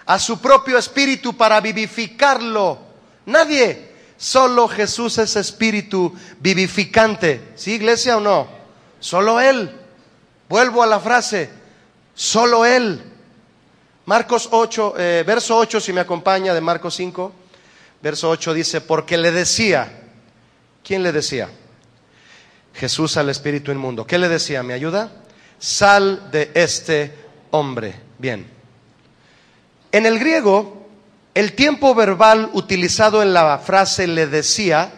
a su propio espíritu para vivificarlo. Nadie. Solo Jesús es espíritu vivificante. ¿Sí, iglesia, o no? Solo Él. Vuelvo a la frase. Solo Él. Marcos 8, verso 8, si me acompaña, de Marcos 5. Verso 8 dice: porque le decía. ¿Quién le decía? Jesús al espíritu inmundo. ¿Qué le decía? ¿Me ayuda? Sal de este hombre. Bien. En el griego, el tiempo verbal utilizado en la frase le decía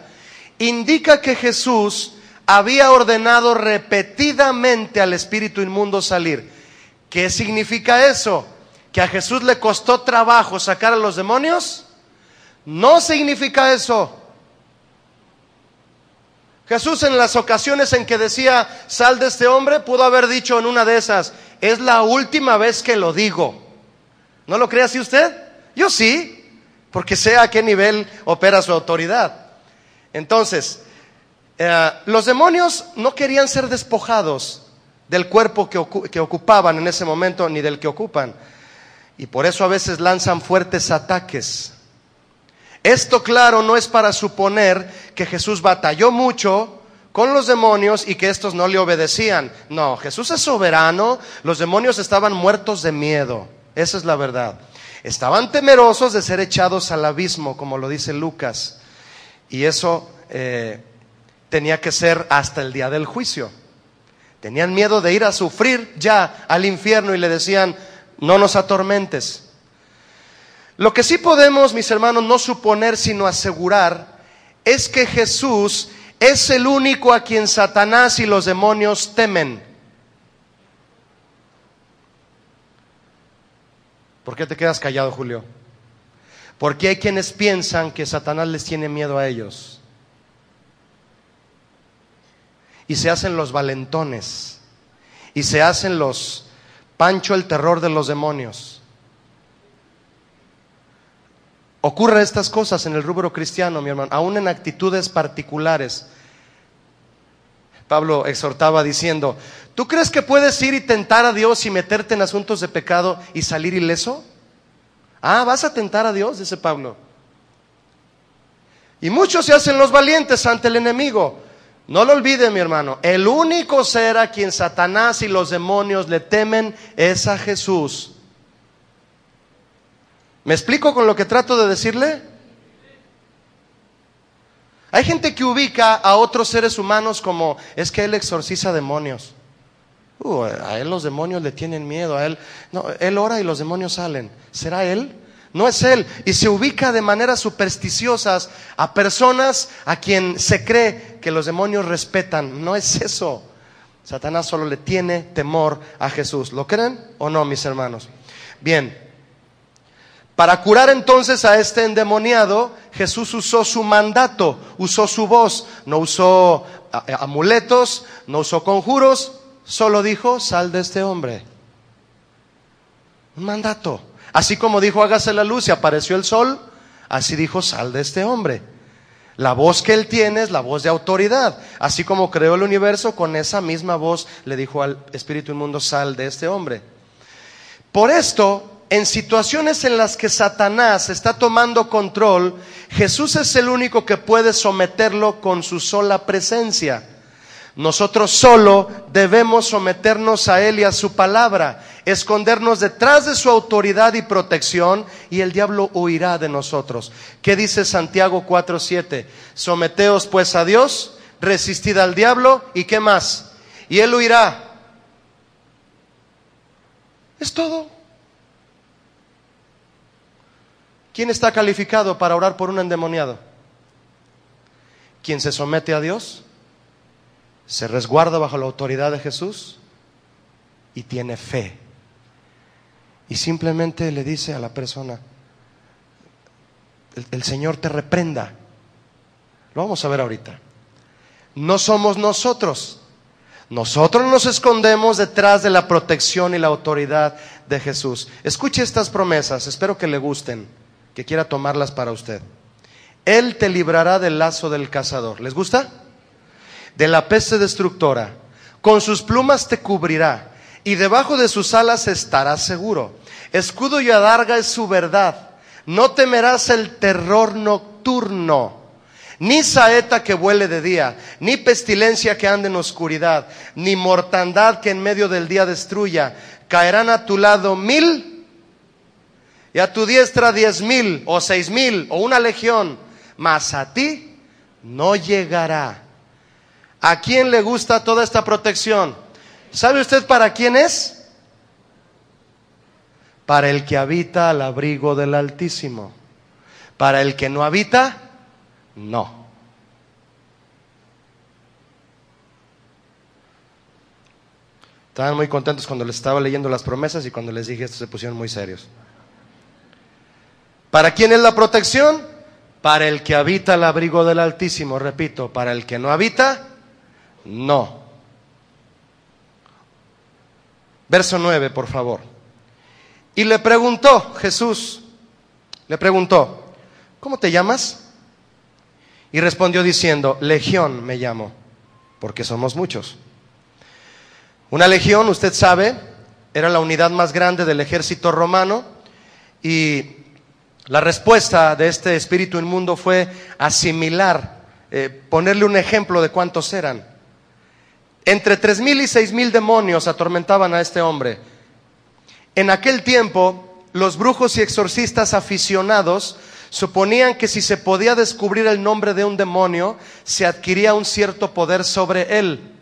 indica que Jesús había ordenado repetidamente al espíritu inmundo salir. ¿Qué significa eso? ¿Que a Jesús le costó trabajo sacar a los demonios? No significa eso. Jesús, en las ocasiones en que decía sal de este hombre, pudo haber dicho en una de esas: es la última vez que lo digo. ¿No lo cree así usted? Yo sí, porque sé a qué nivel opera su autoridad. Entonces, los demonios no querían ser despojados del cuerpo que ocupaban en ese momento, ni del que ocupan. Y por eso a veces lanzan fuertes ataques. Esto, claro, no es para suponer que Jesús batalló mucho con los demonios y que estos no le obedecían. No, Jesús es soberano. Los demonios estaban muertos de miedo. Esa es la verdad. Estaban temerosos de ser echados al abismo, como lo dice Lucas. Y eso tenía que ser hasta el día del juicio. Tenían miedo de ir a sufrir ya al infierno y le decían: no nos atormentes. Lo que sí podemos, mis hermanos, no suponer sino asegurar es que Jesús es el único a quien Satanás y los demonios temen. ¿Por qué te quedas callado, Julio? Porque hay quienes piensan que Satanás les tiene miedo a ellos y se hacen los valentones y se hacen los Pancho el terror de los demonios. Ocurren estas cosas en el rubro cristiano, mi hermano, aún en actitudes particulares. Pablo exhortaba diciendo: ¿tú crees que puedes ir y tentar a Dios y meterte en asuntos de pecado y salir ileso? Ah, ¿vas a tentar a Dios?, dice Pablo. Y muchos se hacen los valientes ante el enemigo. No lo olvide, mi hermano, el único ser a quien Satanás y los demonios le temen es a Jesús. ¿Me explico con lo que trato de decirle? Hay gente que ubica a otros seres humanos como: es que él exorciza demonios. A él los demonios le tienen miedo, a él, no, él ora y los demonios salen. ¿Será él? No es él. Y se ubica de maneras supersticiosas a personas a quien se cree que los demonios respetan. No es eso. Satanás solo le tiene temor a Jesús. ¿Lo creen o no, mis hermanos? Bien. Para curar entonces a este endemoniado, Jesús usó su mandato, usó su voz, no usó amuletos, no usó conjuros, solo dijo: sal de este hombre. Un mandato. Así como dijo: hágase la luz y apareció el sol, así dijo: sal de este hombre. La voz que él tiene es la voz de autoridad. Así como creó el universo, con esa misma voz le dijo al espíritu inmundo: sal de este hombre. Por esto, en situaciones en las que Satanás está tomando control, Jesús es el único que puede someterlo con su sola presencia. Nosotros solo debemos someternos a Él y a su palabra, escondernos detrás de su autoridad y protección, y el diablo huirá de nosotros. ¿Qué dice Santiago 4:7? Someteos pues a Dios, resistid al diablo, ¿y qué más? Y él huirá. Es todo. ¿Quién está calificado para orar por un endemoniado? ¿Quién se somete a Dios, se resguarda bajo la autoridad de Jesús y tiene fe? Y simplemente le dice a la persona: el Señor te reprenda. Lo vamos a ver ahorita. No somos nosotros. Nosotros nos escondemos detrás de la protección y la autoridad de Jesús. Escuche estas promesas, espero que le gusten, que quiera tomarlas para usted. Él te librará del lazo del cazador. ¿Les gusta? De la peste destructora. Con sus plumas te cubrirá, y debajo de sus alas estarás seguro. Escudo y adarga es su verdad. No temerás el terror nocturno, ni saeta que vuele de día, ni pestilencia que ande en oscuridad, ni mortandad que en medio del día destruya. Caerán a tu lado 1000 y a tu diestra 10,000 o 6,000 o una legión, mas a ti no llegará. ¿A quién le gusta toda esta protección? ¿Sabe usted para quién es? Para el que habita al abrigo del Altísimo. Para el que no habita, no. Estaban muy contentos cuando les estaba leyendo las promesas, y cuando les dije esto se pusieron muy serios. ¿Para quién es la protección? Para el que habita al abrigo del Altísimo. Repito, para el que no habita, no. Verso 9, por favor. Y le preguntó Jesús, ¿cómo te llamas? Y respondió diciendo: Legión me llamo, porque somos muchos. Una legión, usted sabe, era la unidad más grande del ejército romano, y la respuesta de este espíritu inmundo fue asimilar, ponerle un ejemplo de cuántos eran. Entre 3,000 y 6,000 demonios atormentaban a este hombre. En aquel tiempo, los brujos y exorcistas aficionados suponían que si se podía descubrir el nombre de un demonio, se adquiría un cierto poder sobre él.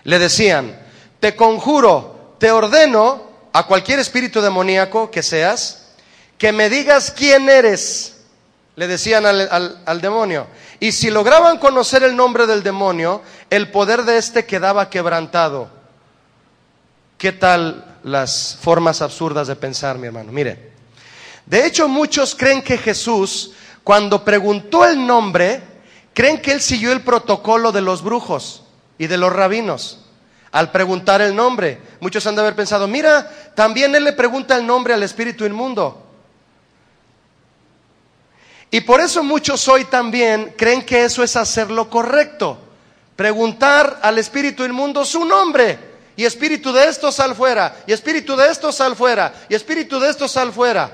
Le decían: te conjuro, te ordeno, a cualquier espíritu demoníaco que seas, que me digas quién eres. Le decían al demonio. Y si lograban conocer el nombre del demonio, el poder de éste quedaba quebrantado. ¿Qué tal las formas absurdas de pensar, mi hermano? Mire, de hecho muchos creen que Jesús, cuando preguntó el nombre, creen que Él siguió el protocolo de los brujos y de los rabinos. Al preguntar el nombre, muchos han de haber pensado: mira, también Él le pregunta el nombre al espíritu inmundo. Y por eso muchos hoy también creen que eso es hacer lo correcto. Preguntar al espíritu inmundo su nombre. Y espíritu de esto sal fuera, y espíritu de esto sal fuera, y espíritu de esto sal fuera.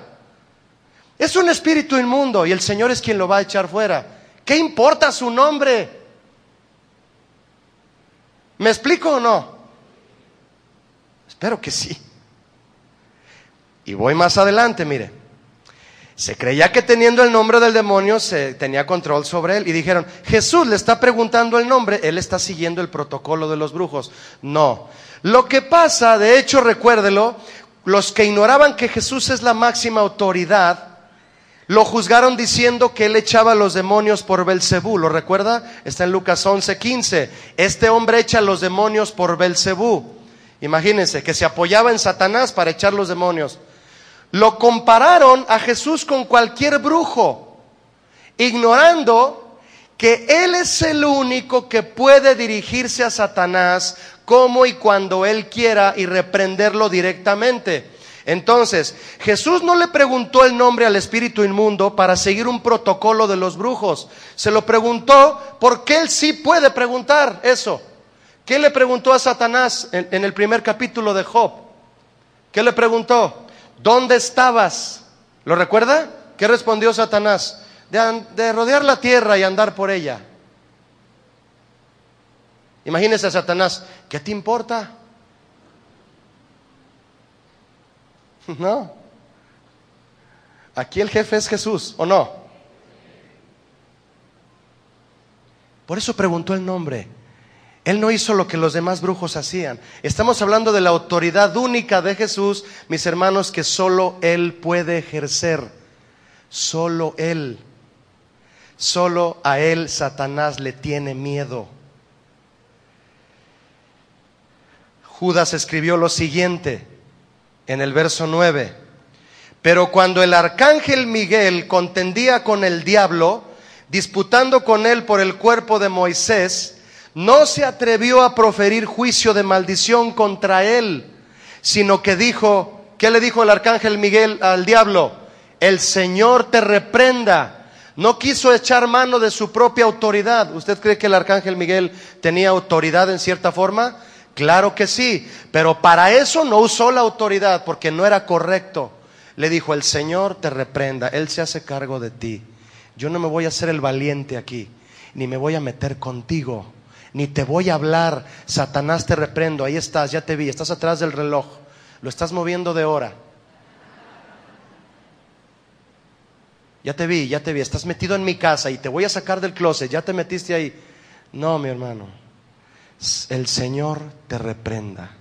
Es un espíritu inmundo y el Señor es quien lo va a echar fuera. ¿Qué importa su nombre? ¿Me explico o no? Espero que sí. Y voy más adelante, mire. Se creía que teniendo el nombre del demonio se tenía control sobre él. Y dijeron: Jesús le está preguntando el nombre, él está siguiendo el protocolo de los brujos. No. Lo que pasa, de hecho, recuérdelo, los que ignoraban que Jesús es la máxima autoridad, Lo juzgaron diciendo que él echaba a los demonios por Belcebú. ¿Lo recuerda? Está en Lucas 11:15. Este hombre echa a los demonios por Belcebú. Imagínense que se apoyaba en Satanás para echar los demonios. Lo compararon a Jesús con cualquier brujo, ignorando que él es el único que puede dirigirse a Satanás como y cuando él quiera y reprenderlo directamente. Entonces, Jesús no le preguntó el nombre al espíritu inmundo para seguir un protocolo de los brujos. Se lo preguntó porque él sí puede preguntar eso. ¿Qué le preguntó a Satanás en el primer capítulo de Job? ¿Qué le preguntó? ¿Dónde estabas? ¿Lo recuerda? ¿Qué respondió Satanás? De rodear la tierra y andar por ella. Imagínese a Satanás, ¿qué te importa? No. Aquí el jefe es Jesús, ¿o no? Por eso preguntó el nombre. Él no hizo lo que los demás brujos hacían. Estamos hablando de la autoridad única de Jesús, mis hermanos, que solo Él puede ejercer. Solo Él. Solo a Él Satanás le tiene miedo. Judas escribió lo siguiente en el verso 9: pero cuando el arcángel Miguel contendía con el diablo, disputando con él por el cuerpo de Moisés, no se atrevió a proferir juicio de maldición contra él, sino que dijo, ¿qué le dijo el arcángel Miguel al diablo? El Señor te reprenda. No quiso echar mano de su propia autoridad. ¿Usted cree que el arcángel Miguel tenía autoridad en cierta forma? Claro que sí, pero para eso no usó la autoridad, porque no era correcto. Le dijo, el Señor te reprenda, Él se hace cargo de ti. Yo no me voy a hacer el valiente aquí, ni me voy a meter contigo, ni te voy a hablar. Satanás, te reprendo, ahí estás, ya te vi, estás atrás del reloj, lo estás moviendo de hora. Ya te vi, estás metido en mi casa y te voy a sacar del closet, ya te metiste ahí. No, mi hermano, el Señor te reprenda.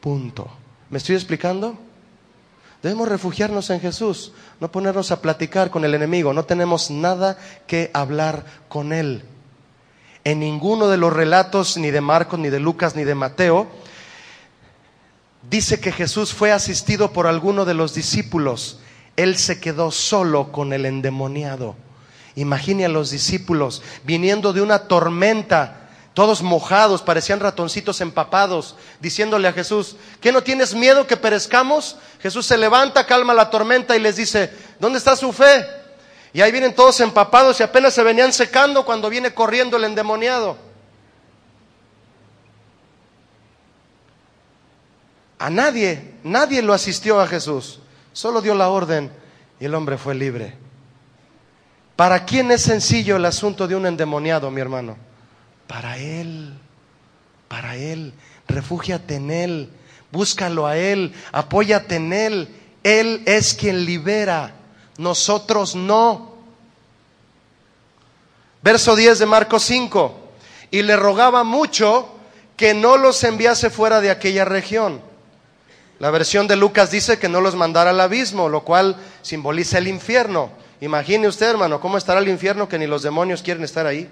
Punto. ¿Me estoy explicando? Debemos refugiarnos en Jesús, no ponernos a platicar con el enemigo. No tenemos nada que hablar con él. En ninguno de los relatos, ni de Marcos, ni de Lucas, ni de Mateo, dice que Jesús fue asistido por alguno de los discípulos. Él se quedó solo con el endemoniado. Imagine a los discípulos viniendo de una tormenta, todos mojados, parecían ratoncitos empapados, diciéndole a Jesús, ¿qué, no tienes miedo que perezcamos? Jesús se levanta, calma la tormenta y les dice, ¿dónde está su fe? Y ahí vienen todos empapados y apenas se venían secando cuando viene corriendo el endemoniado. A nadie lo asistió a Jesús, solo dio la orden y el hombre fue libre. ¿Para quién es sencillo el asunto de un endemoniado, mi hermano? Para Él, refúgiate en Él, búscalo a Él, apóyate en Él. Él es quien libera, nosotros no. Verso 10 de Marcos 5: y le rogaba mucho que no los enviase fuera de aquella región. La versión de Lucas dice que no los mandara al abismo, lo cual simboliza el infierno. Imagine usted, hermano, cómo estará el infierno, que ni los demonios quieren estar ahí.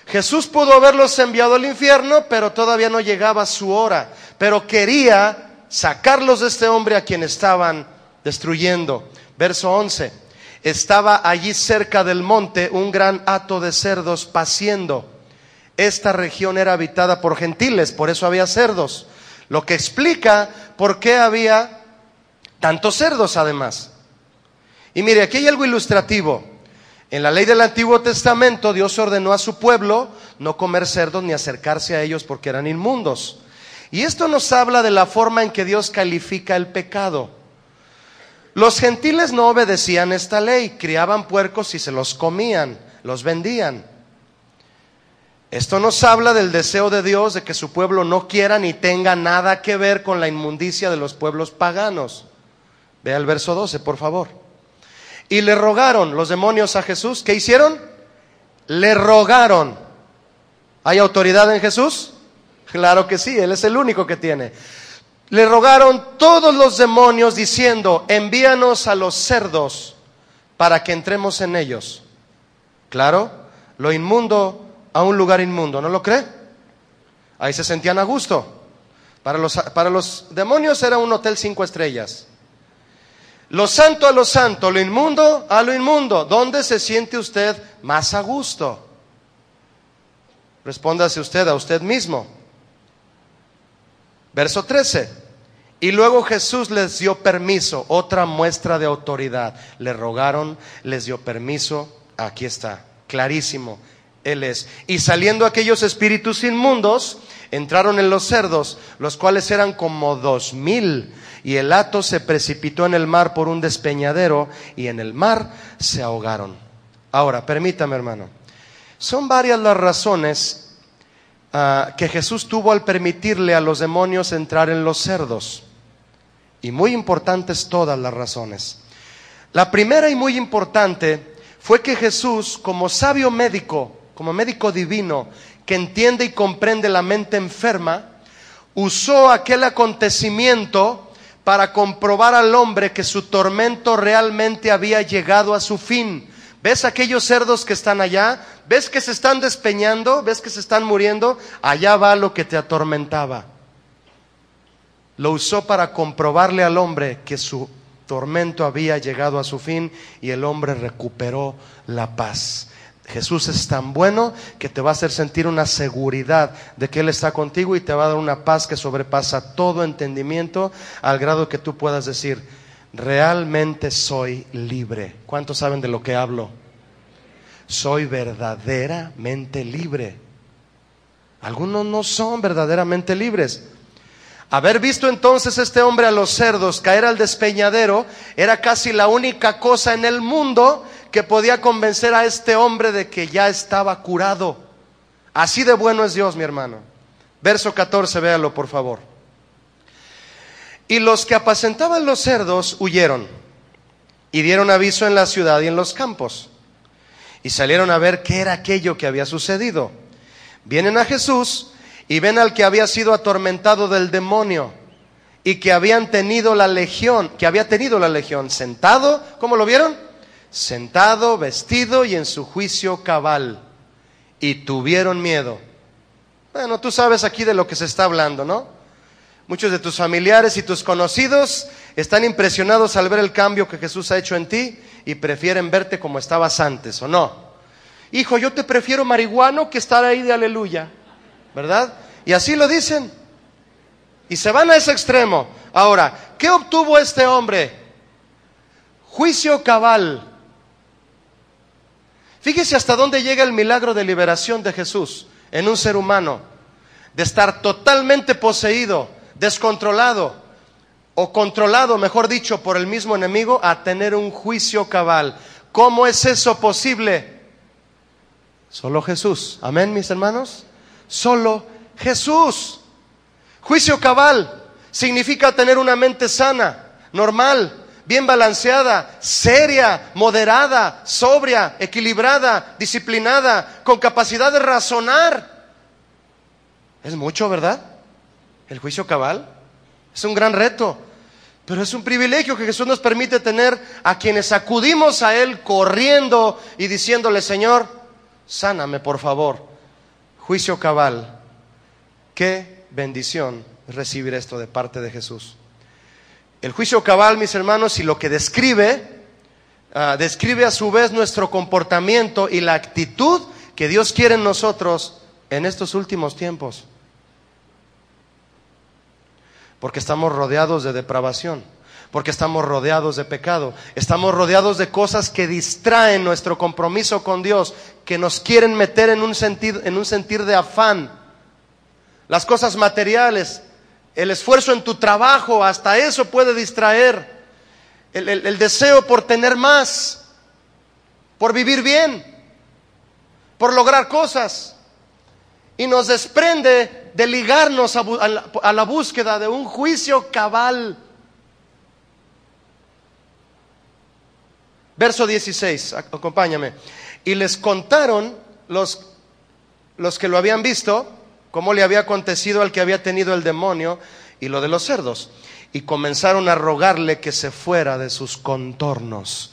Jesús pudo haberlos enviado al infierno, pero todavía no llegaba su hora. Pero quería sacarlos de este hombre a quien estaban destruyendo. Verso 11: estaba allí cerca del monte un gran hato de cerdos paciendo. Esta región era habitada por gentiles, por eso había cerdos. Lo que explica por qué había tantos cerdos además. Y mire, aquí hay algo ilustrativo. En la ley del Antiguo Testamento, Dios ordenó a su pueblo no comer cerdos ni acercarse a ellos porque eran inmundos. Y esto nos habla de la forma en que Dios califica el pecado. Los gentiles no obedecían esta ley, criaban puercos y se los comían, los vendían. Esto nos habla del deseo de Dios de que su pueblo no quiera ni tenga nada que ver con la inmundicia de los pueblos paganos. Vea el verso 12, por favor. Y le rogaron los demonios a Jesús. ¿Qué hicieron? Le rogaron. ¿Hay autoridad en Jesús? Claro que sí, Él es el único que tiene. Le rogaron todos los demonios diciendo, envíanos a los cerdos para que entremos en ellos. Claro, lo inmundo a un lugar inmundo, ¿no lo cree? Ahí se sentían a gusto. Para los demonios era un hotel 5 estrellas. Lo santo a lo santo, lo inmundo a lo inmundo. ¿Dónde se siente usted más a gusto? Respóndase usted a usted mismo. Verso 13. Y luego Jesús les dio permiso, otra muestra de autoridad. Le rogaron, les dio permiso. Aquí está, clarísimo. Él es. Y saliendo aquellos espíritus inmundos, entraron en los cerdos, los cuales eran como 2000. Y el hato se precipitó en el mar por un despeñadero, y en el mar se ahogaron. Ahora, permítame, hermano. Son varias las razones que Jesús tuvo al permitirle a los demonios entrar en los cerdos. Y muy importantes todas las razones. La primera y muy importante fue que Jesús, como sabio médico, como médico divino, que entiende y comprende la mente enferma, usó aquel acontecimiento para comprobar al hombre que su tormento realmente había llegado a su fin. ¿Ves aquellos cerdos que están allá? ¿Ves que se están despeñando? ¿Ves que se están muriendo? Allá va lo que te atormentaba. Lo usó para comprobarle al hombre que su tormento había llegado a su fin, y el hombre recuperó la paz. Jesús es tan bueno que te va a hacer sentir una seguridad de que Él está contigo, y te va a dar una paz que sobrepasa todo entendimiento, al grado que tú puedas decir: realmente soy libre. ¿Cuántos saben de lo que hablo? Soy verdaderamente libre. Algunos no son verdaderamente libres. Haber visto entonces este hombre a los cerdos caer al despeñadero era casi la única cosa en el mundo que podía convencer a este hombre de que ya estaba curado. Así de bueno es Dios, mi hermano. Verso 14, véalo por favor. Y los que apacentaban los cerdos huyeron y dieron aviso en la ciudad y en los campos, y salieron a ver qué era aquello que había sucedido. Vienen a Jesús y ven al que había sido atormentado del demonio y que había tenido la legión, sentado. ¿Cómo lo vieron? Sentado, vestido y en su juicio cabal, y tuvieron miedo. Bueno, tú sabes aquí de lo que se está hablando, ¿no? Muchos de tus familiares y tus conocidos están impresionados al ver el cambio que Jesús ha hecho en ti, y prefieren verte como estabas antes, ¿o no? Hijo, yo te prefiero marihuano que estar ahí de aleluya, ¿verdad? Y así lo dicen, y se van a ese extremo. Ahora, ¿qué obtuvo este hombre? Juicio cabal. Fíjese hasta dónde llega el milagro de liberación de Jesús en un ser humano, de estar totalmente poseído, descontrolado, o controlado, mejor dicho, por el mismo enemigo, a tener un juicio cabal. ¿Cómo es eso posible? Solo Jesús. Amén, mis hermanos. Solo Jesús. Juicio cabal significa tener una mente sana, normal, bien balanceada, seria, moderada, sobria, equilibrada, disciplinada, con capacidad de razonar. Es mucho, ¿verdad? El juicio cabal es un gran reto, pero es un privilegio que Jesús nos permite tener a quienes acudimos a Él corriendo y diciéndole: Señor, sáname por favor. Juicio cabal. Qué bendición recibir esto de parte de Jesús. El juicio cabal, mis hermanos, y lo que describe a su vez nuestro comportamiento y la actitud que Dios quiere en nosotros en estos últimos tiempos. Porque estamos rodeados de depravación, porque estamos rodeados de pecado, estamos rodeados de cosas que distraen nuestro compromiso con Dios, que nos quieren meter en un sentir de afán. Las cosas materiales, el esfuerzo en tu trabajo, hasta eso puede distraer. El deseo por tener más, por vivir bien, por lograr cosas, y nos desprende de ligarnos a la búsqueda de un juicio cabal. Verso 16, acompáñame. Y les contaron los que lo habían visto, cómo le había acontecido al que había tenido el demonio, y lo de los cerdos. Y comenzaron a rogarle que se fuera de sus contornos.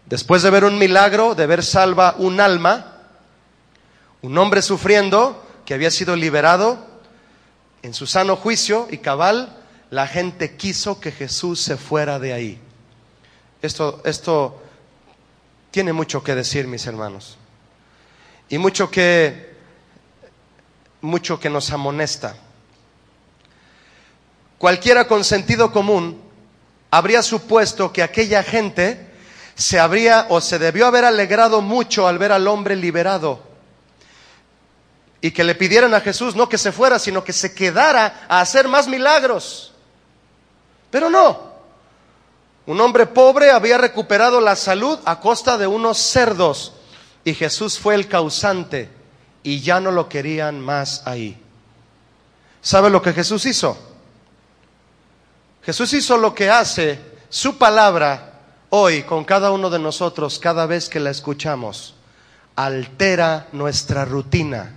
Después de ver un milagro, de ver salva un alma, un hombre sufriendo, que había sido liberado en su sano juicio y cabal, la gente quiso que Jesús se fuera de ahí. Esto tiene mucho que decir, mis hermanos, y mucho que nos amonesta. Cualquiera con sentido común habría supuesto que aquella gente se debió haber alegrado mucho al ver al hombre liberado, y que le pidieran a Jesús no que se fuera, sino que se quedara a hacer más milagros. Pero no, un hombre pobre había recuperado la salud a costa de unos cerdos, y Jesús fue el causante, y ya no lo querían más ahí. ¿Sabe lo que Jesús hizo? Jesús hizo lo que hace su palabra hoy con cada uno de nosotros cada vez que la escuchamos. Altera nuestra rutina.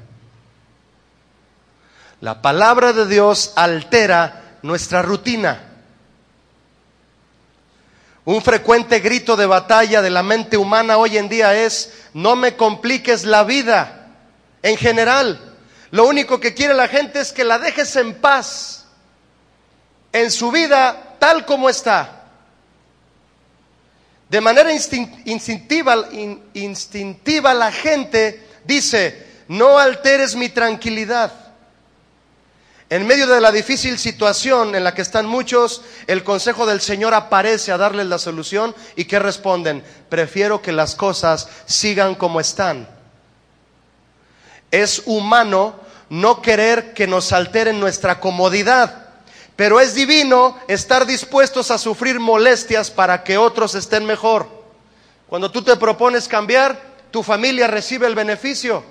La palabra de Dios altera nuestra rutina. Un frecuente grito de batalla de la mente humana hoy en día es: no me compliques la vida. En general, lo único que quiere la gente es que la dejes en paz, en su vida tal como está. De manera instintiva la gente dice: no alteres mi tranquilidad. En medio de la difícil situación en la que están muchos, el consejo del Señor aparece a darles la solución. ¿Y qué responden? Prefiero que las cosas sigan como están. Es humano no querer que nos alteren nuestra comodidad, pero es divino estar dispuestos a sufrir molestias para que otros estén mejor. Cuando tú te propones cambiar, tu familia recibe el beneficio.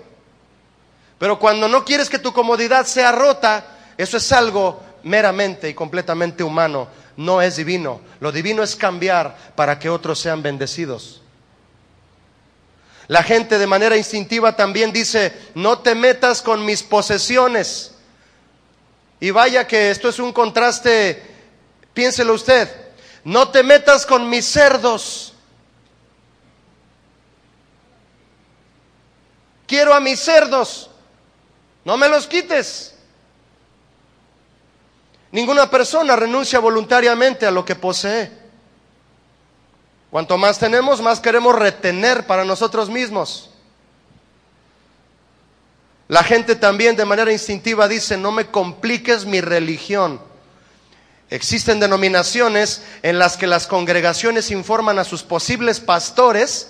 Pero cuando no quieres que tu comodidad sea rota, eso es algo meramente y completamente humano, no es divino. Lo divino es cambiar para que otros sean bendecidos. La gente de manera instintiva también dice: no te metas con mis posesiones. Y vaya que esto es un contraste, piénselo usted. No te metas con mis cerdos. Quiero a mis cerdos, no me los quites. Ninguna persona renuncia voluntariamente a lo que posee. Cuanto más tenemos, más queremos retener para nosotros mismos. La gente también de manera instintiva dice: no me compliques mi religión. Existen denominaciones en las que las congregaciones informan a sus posibles pastores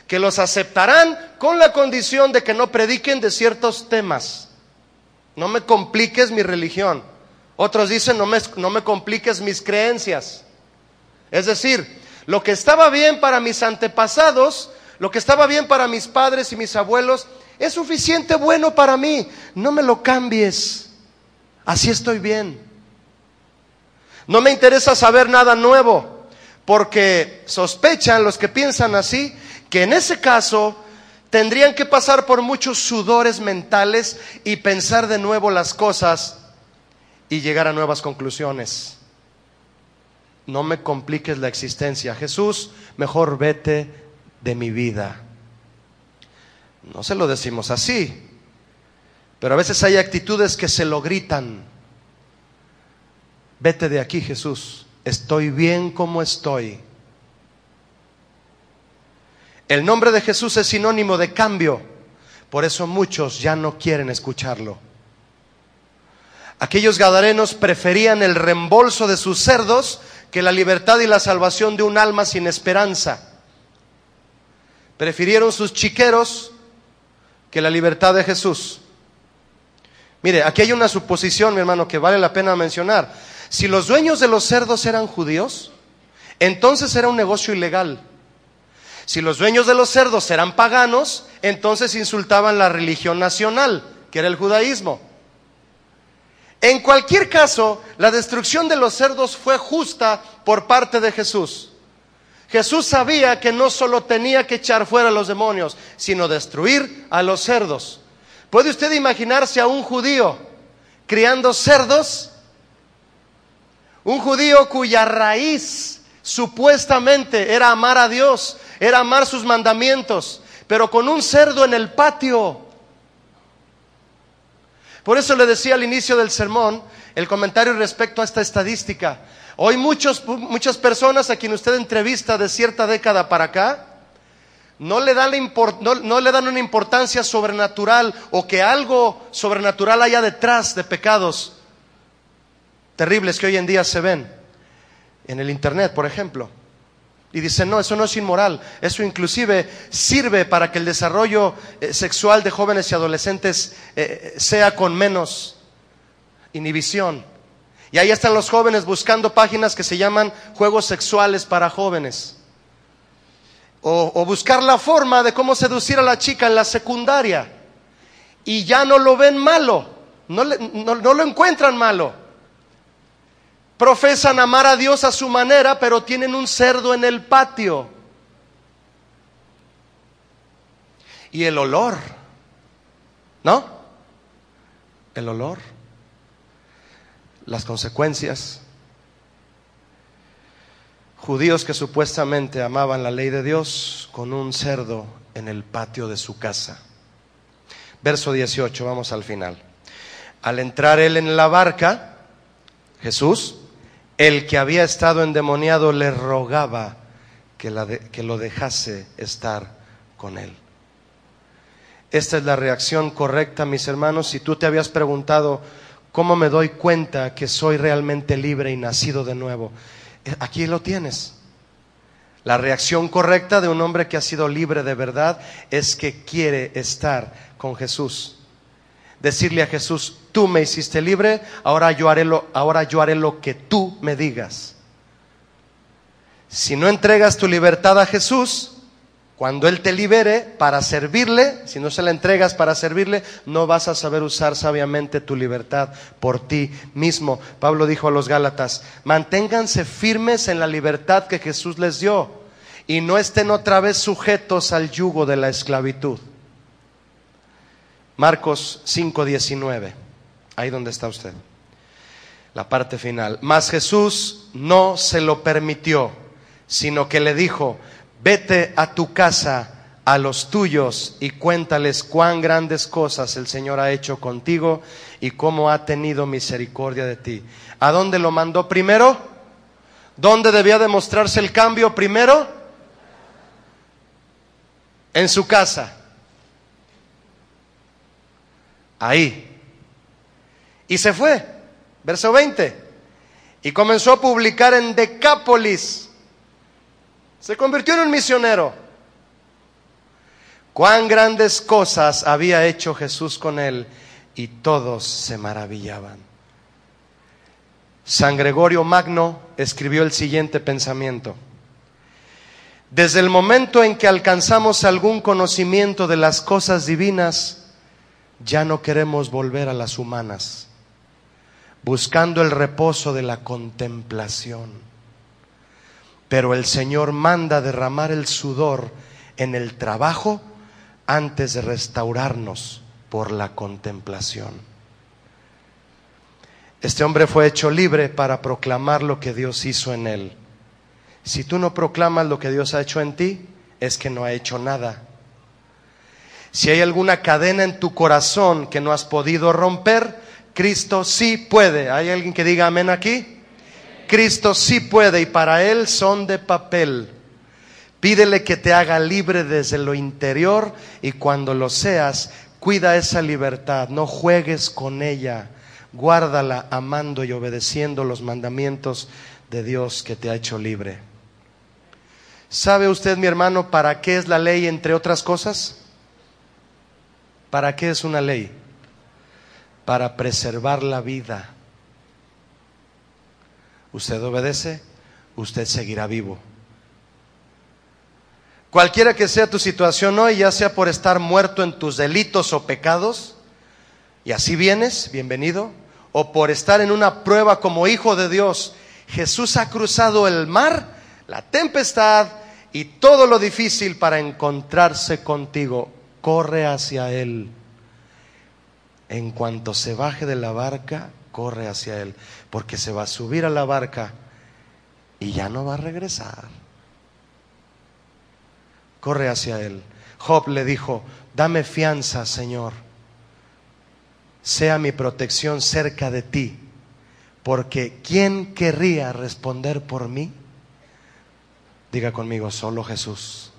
que los aceptarán con la condición de que no prediquen de ciertos temas. No me compliques mi religión. Otros dicen: no me compliques mis creencias. Es decir, lo que estaba bien para mis antepasados, lo que estaba bien para mis padres y mis abuelos, es suficiente bueno para mí. No me lo cambies. Así estoy bien. No me interesa saber nada nuevo, porque sospechan los que piensan así que en ese caso tendrían que pasar por muchos sudores mentales y pensar de nuevo las cosas y llegar a nuevas conclusiones. No me compliques la existencia. Jesús, mejor vete de mi vida. No se lo decimos así, pero a veces hay actitudes que se lo gritan. Vete de aquí, Jesús. Estoy bien como estoy. El nombre de Jesús es sinónimo de cambio. Por eso muchos ya no quieren escucharlo. Aquellos gadarenos preferían el reembolso de sus cerdos que la libertad y la salvación de un alma sin esperanza. Prefirieron sus chiqueros que la libertad de Jesús. Mire, aquí hay una suposición, mi hermano, que vale la pena mencionar. Si los dueños de los cerdos eran judíos, entonces era un negocio ilegal. Si los dueños de los cerdos eran paganos, entonces insultaban la religión nacional, que era el judaísmo. En cualquier caso, la destrucción de los cerdos fue justa por parte de Jesús. Jesús sabía que no solo tenía que echar fuera a los demonios, sino destruir a los cerdos. ¿Puede usted imaginarse a un judío criando cerdos? Un judío cuya raíz supuestamente era amar a Dios era amar sus mandamientos, pero con un cerdo en el patio. Por eso le decía al inicio del sermón el comentario respecto a esta estadística. Hoy muchas personas a quien usted entrevista de cierta década para acá no le dan una importancia sobrenatural, o que algo sobrenatural haya detrás de pecados terribles que hoy en día se ven en el internet, por ejemplo. Y dicen, no, eso no es inmoral, eso inclusive sirve para que el desarrollo sexual de jóvenes y adolescentes sea con menos inhibición. Y ahí están los jóvenes buscando páginas que se llaman juegos sexuales para jóvenes. O buscar la forma de cómo seducir a la chica en la secundaria. Y ya no lo ven malo, no lo encuentran malo. Profesan amar a Dios a su manera, pero tienen un cerdo en el patio. Y el olor, ¿no? El olor, las consecuencias. Judíos que supuestamente amaban la ley de Dios con un cerdo en el patio de su casa. Verso 18, vamos al final. Al entrar él en la barca, Jesús, el que había estado endemoniado, le rogaba que lo dejase estar con él. Esta es la reacción correcta, mis hermanos. Si tú te habías preguntado, ¿cómo me doy cuenta que soy realmente libre y nacido de nuevo? Aquí lo tienes. La reacción correcta de un hombre que ha sido libre de verdad es que quiere estar con Jesús. Decirle a Jesús, tú me hiciste libre, ahora yo haré lo que tú me digas. Si no entregas tu libertad a Jesús, cuando Él te libere para servirle, si no se la entregas para servirle, no vas a saber usar sabiamente tu libertad por ti mismo. Pablo dijo a los Gálatas, manténganse firmes en la libertad que Jesús les dio y no estén otra vez sujetos al yugo de la esclavitud. Marcos 5:19, ahí donde está usted, la parte final. Mas Jesús no se lo permitió, sino que le dijo, vete a tu casa, a los tuyos, y cuéntales cuán grandes cosas el Señor ha hecho contigo y cómo ha tenido misericordia de ti. ¿A dónde lo mandó primero? ¿Dónde debía demostrarse el cambio primero? En su casa. Ahí. Y se fue. Verso 20. Y comenzó a publicar en Decápolis. Se convirtió en un misionero. Cuán grandes cosas había hecho Jesús con él, y todos se maravillaban. San Gregorio Magno escribió el siguiente pensamiento: desde el momento en que alcanzamos algún conocimiento de las cosas divinas, ya no queremos volver a las humanas, buscando el reposo de la contemplación. Pero el Señor manda derramar el sudor en el trabajo antes de restaurarnos por la contemplación. Este hombre fue hecho libre para proclamar lo que Dios hizo en él. Si tú no proclamas lo que Dios ha hecho en ti, es que no ha hecho nada. Si hay alguna cadena en tu corazón que no has podido romper, Cristo sí puede. ¿Hay alguien que diga amén aquí? Cristo sí puede, y para Él son de papel. Pídele que te haga libre desde lo interior, y cuando lo seas, cuida esa libertad, no juegues con ella, guárdala amando y obedeciendo los mandamientos de Dios que te ha hecho libre. ¿Sabe usted, mi hermano, para qué es la ley, entre otras cosas? ¿Para qué es una ley? Para preservar la vida. Usted obedece, usted seguirá vivo. Cualquiera que sea tu situación hoy, ya sea por estar muerto en tus delitos o pecados, y así vienes, bienvenido, o por estar en una prueba como hijo de Dios, Jesús ha cruzado el mar, la tempestad y todo lo difícil para encontrarse contigo. Corre hacia Él. En cuanto se baje de la barca, corre hacia Él, porque se va a subir a la barca y ya no va a regresar. corre hacia él. Job le dijo: dame fianza, Señor, sea mi protección cerca de ti, porque ¿quién querría responder por mí? Diga conmigo: solo Jesús.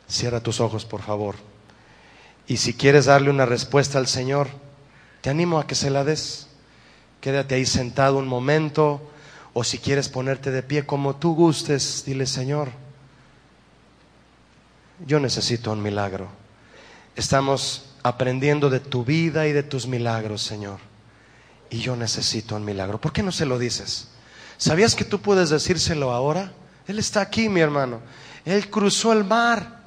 Cierra tus ojos, por favor. Y si quieres darle una respuesta al Señor, te animo a que se la des. Quédate ahí sentado un momento, o si quieres ponerte de pie, como tú gustes, dile: Señor, yo necesito un milagro. Estamos aprendiendo de tu vida y de tus milagros, Señor, y yo necesito un milagro. ¿Por qué no se lo dices? ¿Sabías que tú puedes decírselo ahora? Él está aquí, mi hermano. Él cruzó el mar,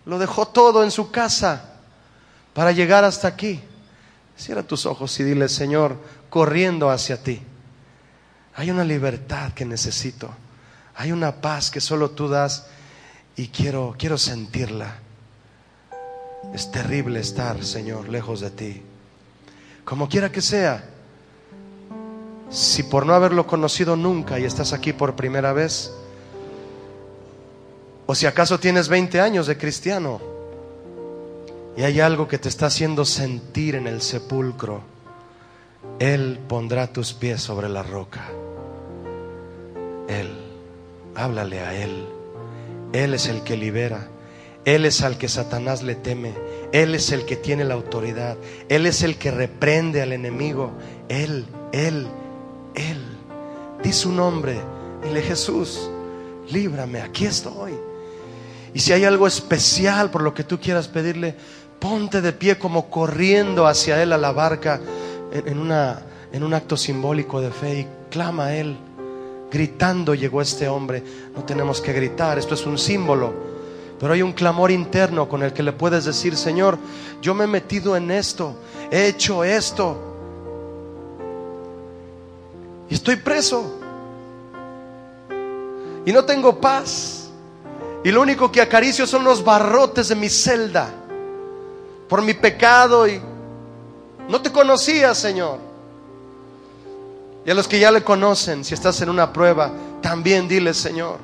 lo dejó todo en su casa para llegar hasta aquí. Cierra tus ojos y dile: Señor, corriendo hacia ti, hay una libertad que necesito, hay una paz que solo tú das, y quiero sentirla. Es terrible estar, Señor, lejos de ti. Como quiera que sea, si por no haberlo conocido nunca y estás aquí por primera vez, o si acaso tienes 20 años de cristiano y hay algo que te está haciendo sentir en el sepulcro, Él pondrá tus pies sobre la roca. Él, háblale a Él. Él es el que libera. Él es al que Satanás le teme. Él es el que tiene la autoridad. Él es el que reprende al enemigo. Él. Di su nombre. Dile: Jesús, líbrame, aquí estoy. Y si hay algo especial por lo que tú quieras pedirle, ponte de pie como corriendo hacia Él a la barca en un acto simbólico de fe, y clama a Él. Gritando llegó este hombre. No tenemos que gritar, esto es un símbolo, pero hay un clamor interno con el que le puedes decir: Señor, yo me he metido en esto, he hecho esto y estoy preso y no tengo paz, y lo único que acaricio son los barrotes de mi celda por mi pecado, y no te conocía, Señor. Y a los que ya le conocen, si estás en una prueba, también dile: Señor,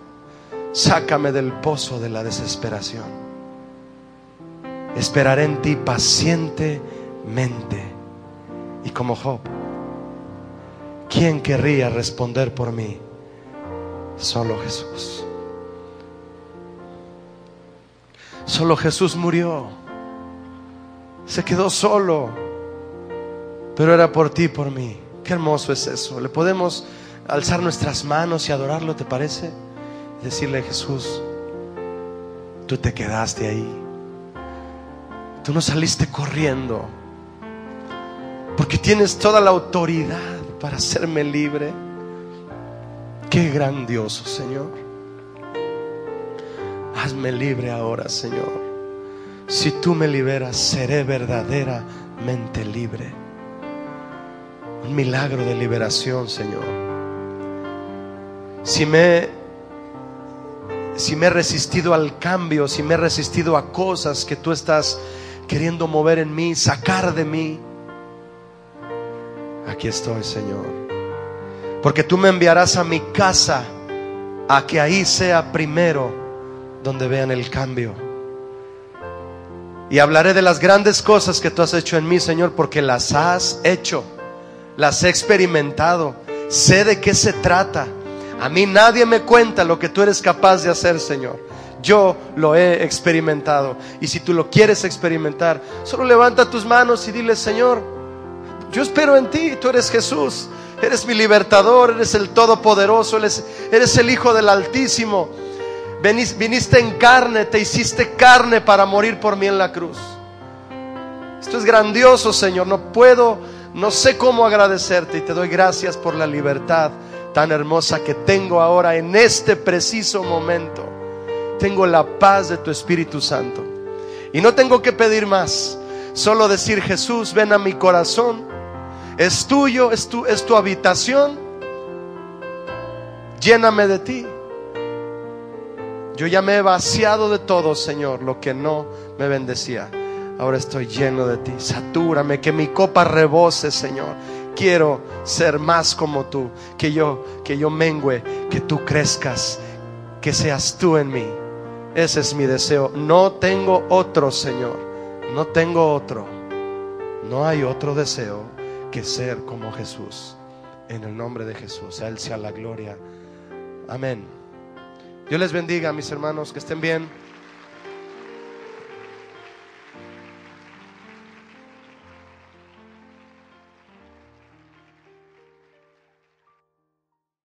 sácame del pozo de la desesperación. Esperaré en ti pacientemente. Y como Job, ¿quién querría responder por mí? Solo Jesús. Solo Jesús murió. Se quedó solo, pero era por ti y por mí. Qué hermoso es eso. Le podemos alzar nuestras manos y adorarlo, ¿te parece? Decirle: Jesús, tú te quedaste ahí. Tú no saliste corriendo, porque tienes toda la autoridad para hacerme libre. Qué grandioso, Señor. Hazme libre ahora, Señor. Si tú me liberas, seré verdaderamente libre. Un milagro de liberación, Señor. Si me he resistido al cambio, si me he resistido a cosas que tú estás queriendo mover en mí, sacar de mí, aquí estoy, Señor. Porque tú me enviarás a mi casa, a que ahí sea primero donde vean el cambio. Y hablaré de las grandes cosas que tú has hecho en mí, Señor, porque las has hecho. Las he experimentado, sé de qué se trata. A mí nadie me cuenta lo que tú eres capaz de hacer, Señor. Yo lo he experimentado. Y si tú lo quieres experimentar, solo levanta tus manos y dile: Señor, yo espero en ti. Tú eres Jesús, eres mi libertador, eres el Todopoderoso, eres el Hijo del Altísimo. Viniste en carne, te hiciste carne para morir por mí en la cruz. Esto es grandioso, Señor. No sé cómo agradecerte, y te doy gracias por la libertad tan hermosa que tengo ahora en este preciso momento. Tengo la paz de tu Espíritu Santo y no tengo que pedir más, solo decir: Jesús, ven a mi corazón, es tuyo, es tu habitación, lléname de ti. Yo ya me he vaciado de todo, Señor, lo que no me bendecía. Ahora estoy lleno de ti. Satúrame, que mi copa rebose, Señor. Quiero ser más como tú. Que yo mengüe, que tú crezcas, que seas tú en mí. Ese es mi deseo. No tengo otro, Señor. No tengo otro. No hay otro deseo que ser como Jesús. En el nombre de Jesús, a Él sea la gloria. Amén. Dios les bendiga, mis hermanos, que estén bien.